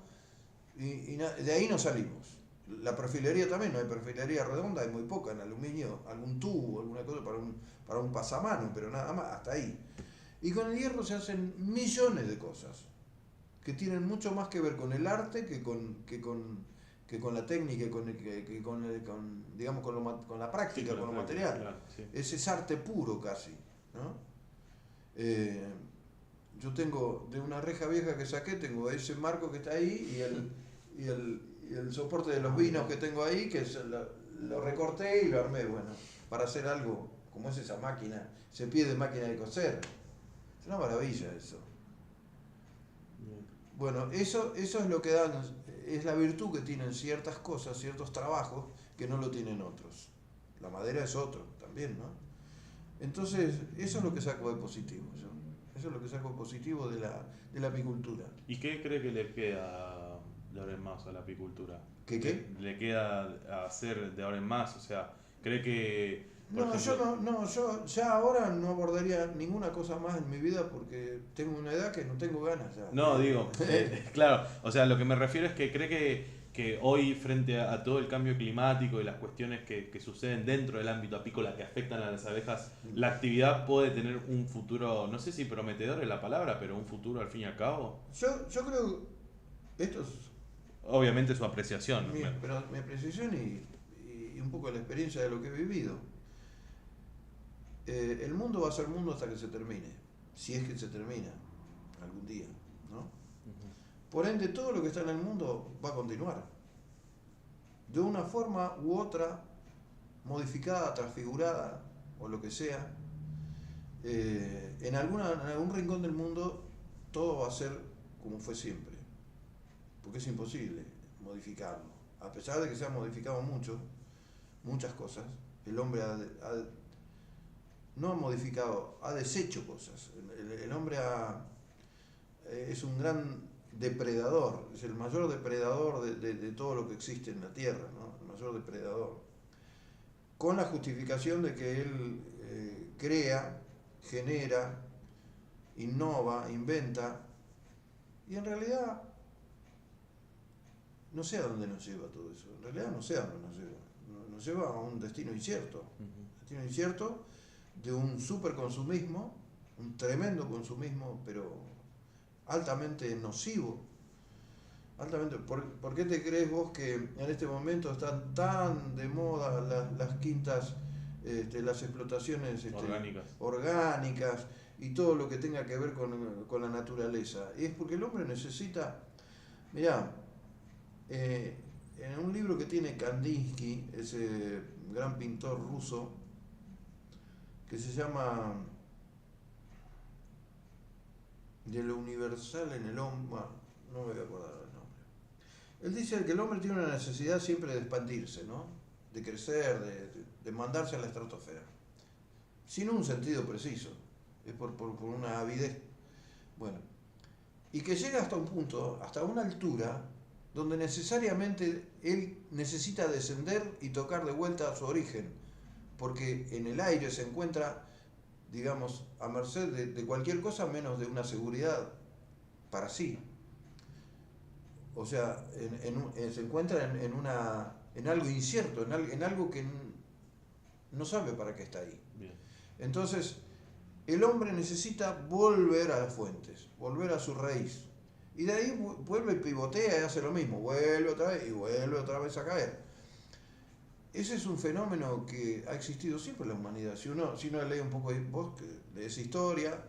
S2: y de ahí no salimos. La perfilería también, no hay perfilería redonda, hay muy poca en aluminio, algún tubo, alguna cosa para un pasamano, pero nada más, hasta ahí. Y con el hierro se hacen millones de cosas que tienen mucho más que ver con el arte que con la técnica, digamos, con la
S1: Sí,
S2: práctica,
S1: con la
S2: con lo
S1: práctica,
S2: material.
S1: claro, sí.
S2: Es arte puro casi, ¿no? Eh, yo tengo de una reja vieja que saqué, tengo ese marco que está ahí y el soporte de los vinos que tengo ahí, que lo recorté y lo armé, bueno, para hacer algo como es esa máquina, ese pie de máquina de coser. Es una maravilla eso.
S1: Bien.
S2: Bueno, eso es lo que dan, es la virtud que tienen ciertas cosas, ciertos trabajos que no lo tienen otros. La madera es otro también, ¿no? Entonces, eso es lo que saco de positivo yo. Eso es lo que saco de positivo de la apicultura.
S1: ¿Y qué cree que le queda de ahora en más a la apicultura?
S2: ¿Qué
S1: ¿Qué
S2: qué?
S1: le queda a hacer de ahora en más? O sea, ¿cree que Por
S2: No,
S1: ejemplo,
S2: yo ya ahora no abordaría ninguna cosa más en mi vida porque tengo una edad que no tengo ganas ya.
S1: no, digo, claro, o sea, lo que me refiero es que cree que hoy frente a todo el cambio climático y las cuestiones que suceden dentro del ámbito apícola que afectan a las abejas, la actividad puede tener un futuro, no sé si prometedor es la palabra, pero un futuro al fin y al cabo.
S2: Yo creo, esto es
S1: Obviamente su apreciación.
S2: mi apreciación y un poco la experiencia de lo que he vivido. El mundo va a ser mundo hasta que se termine, si es que se termina algún día, ¿no? Por ende, todo lo que está en el mundo va a continuar, de una forma u otra, modificada, transfigurada o lo que sea. En algún rincón del mundo todo va a ser como fue siempre, porque es imposible modificarlo. A pesar de que se han modificado mucho, muchas cosas, el hombre no ha modificado, ha deshecho cosas. El hombre es un gran depredador, es el mayor depredador de todo lo que existe en la Tierra, ¿no? El mayor depredador. Con la justificación de que él crea, genera, innova, inventa, y en realidad no sé a dónde nos lleva todo eso. En realidad no sé a dónde nos lleva. Nos lleva a un destino incierto. Destino incierto de un superconsumismo, un tremendo consumismo, pero altamente nocivo. Altamente. ¿Por qué te crees vos que en este momento están tan de moda las quintas, las explotaciones orgánicas y todo lo que tenga que ver con la naturaleza? Y es porque el hombre necesita, mirá, en un libro que tiene Kandinsky, ese gran pintor ruso, que se llama De lo universal en el hombre, no me voy a acordar el nombre. Él dice que el hombre tiene una necesidad siempre de expandirse, ¿no? De crecer, de mandarse a la estratosfera, sin un sentido preciso, es por una avidez. Bueno, y que llega hasta un punto, hasta una altura, donde necesariamente él necesita descender y tocar de vuelta a su origen, porque en el aire se encuentra, digamos, a merced de cualquier cosa menos de una seguridad para sí. O sea, se encuentra en algo incierto, en algo que no sabe para qué está ahí.
S1: Bien.
S2: Entonces, el hombre necesita volver a las fuentes, volver a su raíz. Y de ahí vuelve y pivotea y hace lo mismo, vuelve otra vez y vuelve otra vez a caer. Ese es un fenómeno que ha existido siempre en la humanidad. Si uno lee un poco, vos que lees historia,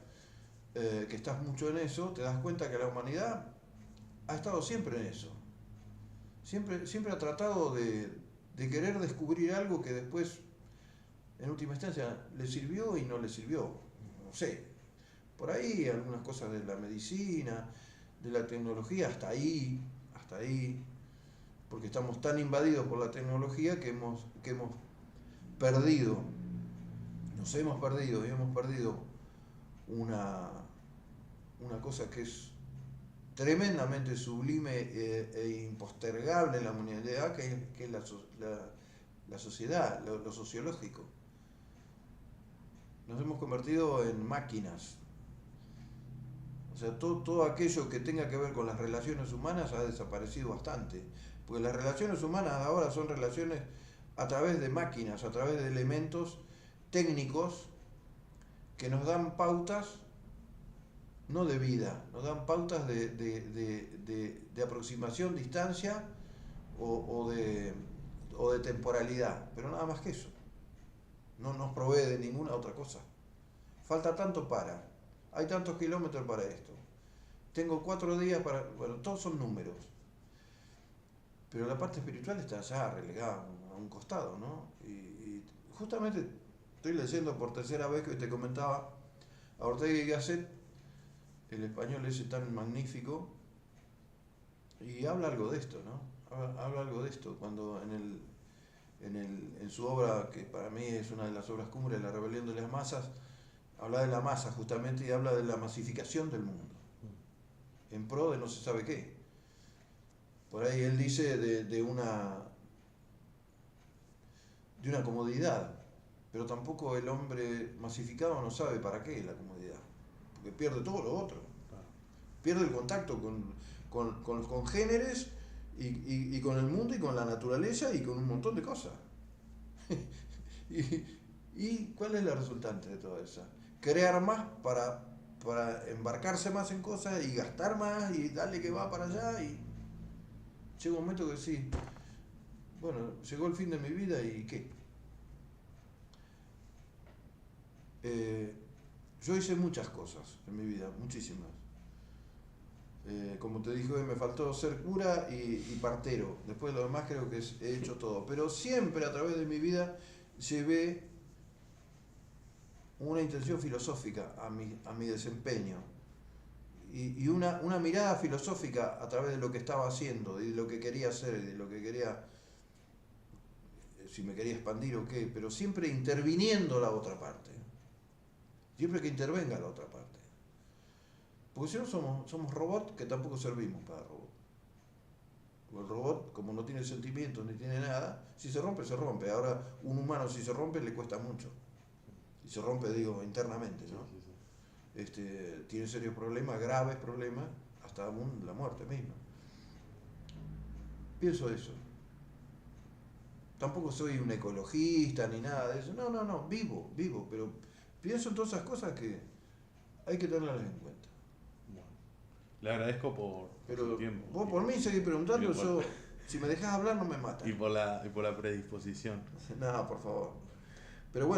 S2: que estás mucho en eso, te das cuenta que la humanidad ha estado siempre en eso. Siempre ha tratado de querer descubrir algo que después, en última instancia, le sirvió y no le sirvió. No sé, por ahí algunas cosas de la medicina, de la tecnología, hasta ahí, porque estamos tan invadidos por la tecnología que hemos perdido, nos hemos perdido y hemos perdido una cosa que es tremendamente sublime e impostergable en la humanidad, que es la sociedad, lo sociológico. Nos hemos convertido en máquinas. O sea, todo aquello que tenga que ver con las relaciones humanas ha desaparecido bastante. Porque las relaciones humanas ahora son relaciones a través de máquinas, a través de elementos técnicos que nos dan pautas, no de vida, nos dan pautas de aproximación, distancia o de temporalidad, pero nada más que eso. No nos provee de ninguna otra cosa. Falta tanto hay tantos kilómetros para esto. Tengo 4 días para... Bueno, todos son números. Pero la parte espiritual está ya relegada a un costado, ¿no? Y justamente estoy leyendo por tercera vez, que te comentaba, a Ortega y Gasset, el español ese tan magnífico, y habla algo de esto, ¿no? Habla algo de esto, cuando en su obra, que para mí es una de las obras cumbres, La rebelión de las masas, habla de la masa justamente y habla de la masificación del mundo, en pro de no se sabe qué. Por ahí él dice de una comodidad, pero tampoco el hombre masificado no sabe para qué es la comodidad, porque pierde todo lo otro,
S1: Claro.
S2: pierde el contacto con los congéneres y con el mundo y con la naturaleza y con un montón de cosas. y, ¿Y cuál es la resultante de todo eso? Crear más para embarcarse más en cosas y gastar más y darle que va para allá, y llega un momento que sí, bueno, llegó el fin de mi vida y ¿qué? Yo hice muchas cosas en mi vida, muchísimas. Como te dije, me faltó ser cura y partero. Después de lo demás creo que he hecho todo. Pero siempre a través de mi vida llevé una intención filosófica a mi desempeño. Y una mirada filosófica a través de lo que estaba haciendo, y de lo que quería hacer, y de lo que quería, si me quería expandir o qué, pero siempre interviniendo la otra parte. Siempre que intervenga la otra parte. Porque si no somos robots que tampoco servimos para robots. El robot, como no tiene sentimientos ni tiene nada, si se rompe, se rompe. Ahora, un humano si se rompe le cuesta mucho. Y se rompe, digo, internamente, ¿no?
S1: Sí, sí, sí.
S2: Tiene serios problemas, graves problemas, hasta la muerte misma. Pienso eso. Tampoco soy un ecologista ni nada de eso. No, vivo, pero pienso en todas esas cosas que hay que tenerlas en cuenta.
S1: Bueno, le agradezco por
S2: Pero
S1: su tiempo.
S2: vos por mí seguís preguntando,
S1: y por-
S2: yo, si me dejás hablar no me matas.
S1: y por la predisposición.
S2: No, por favor. Pero bueno.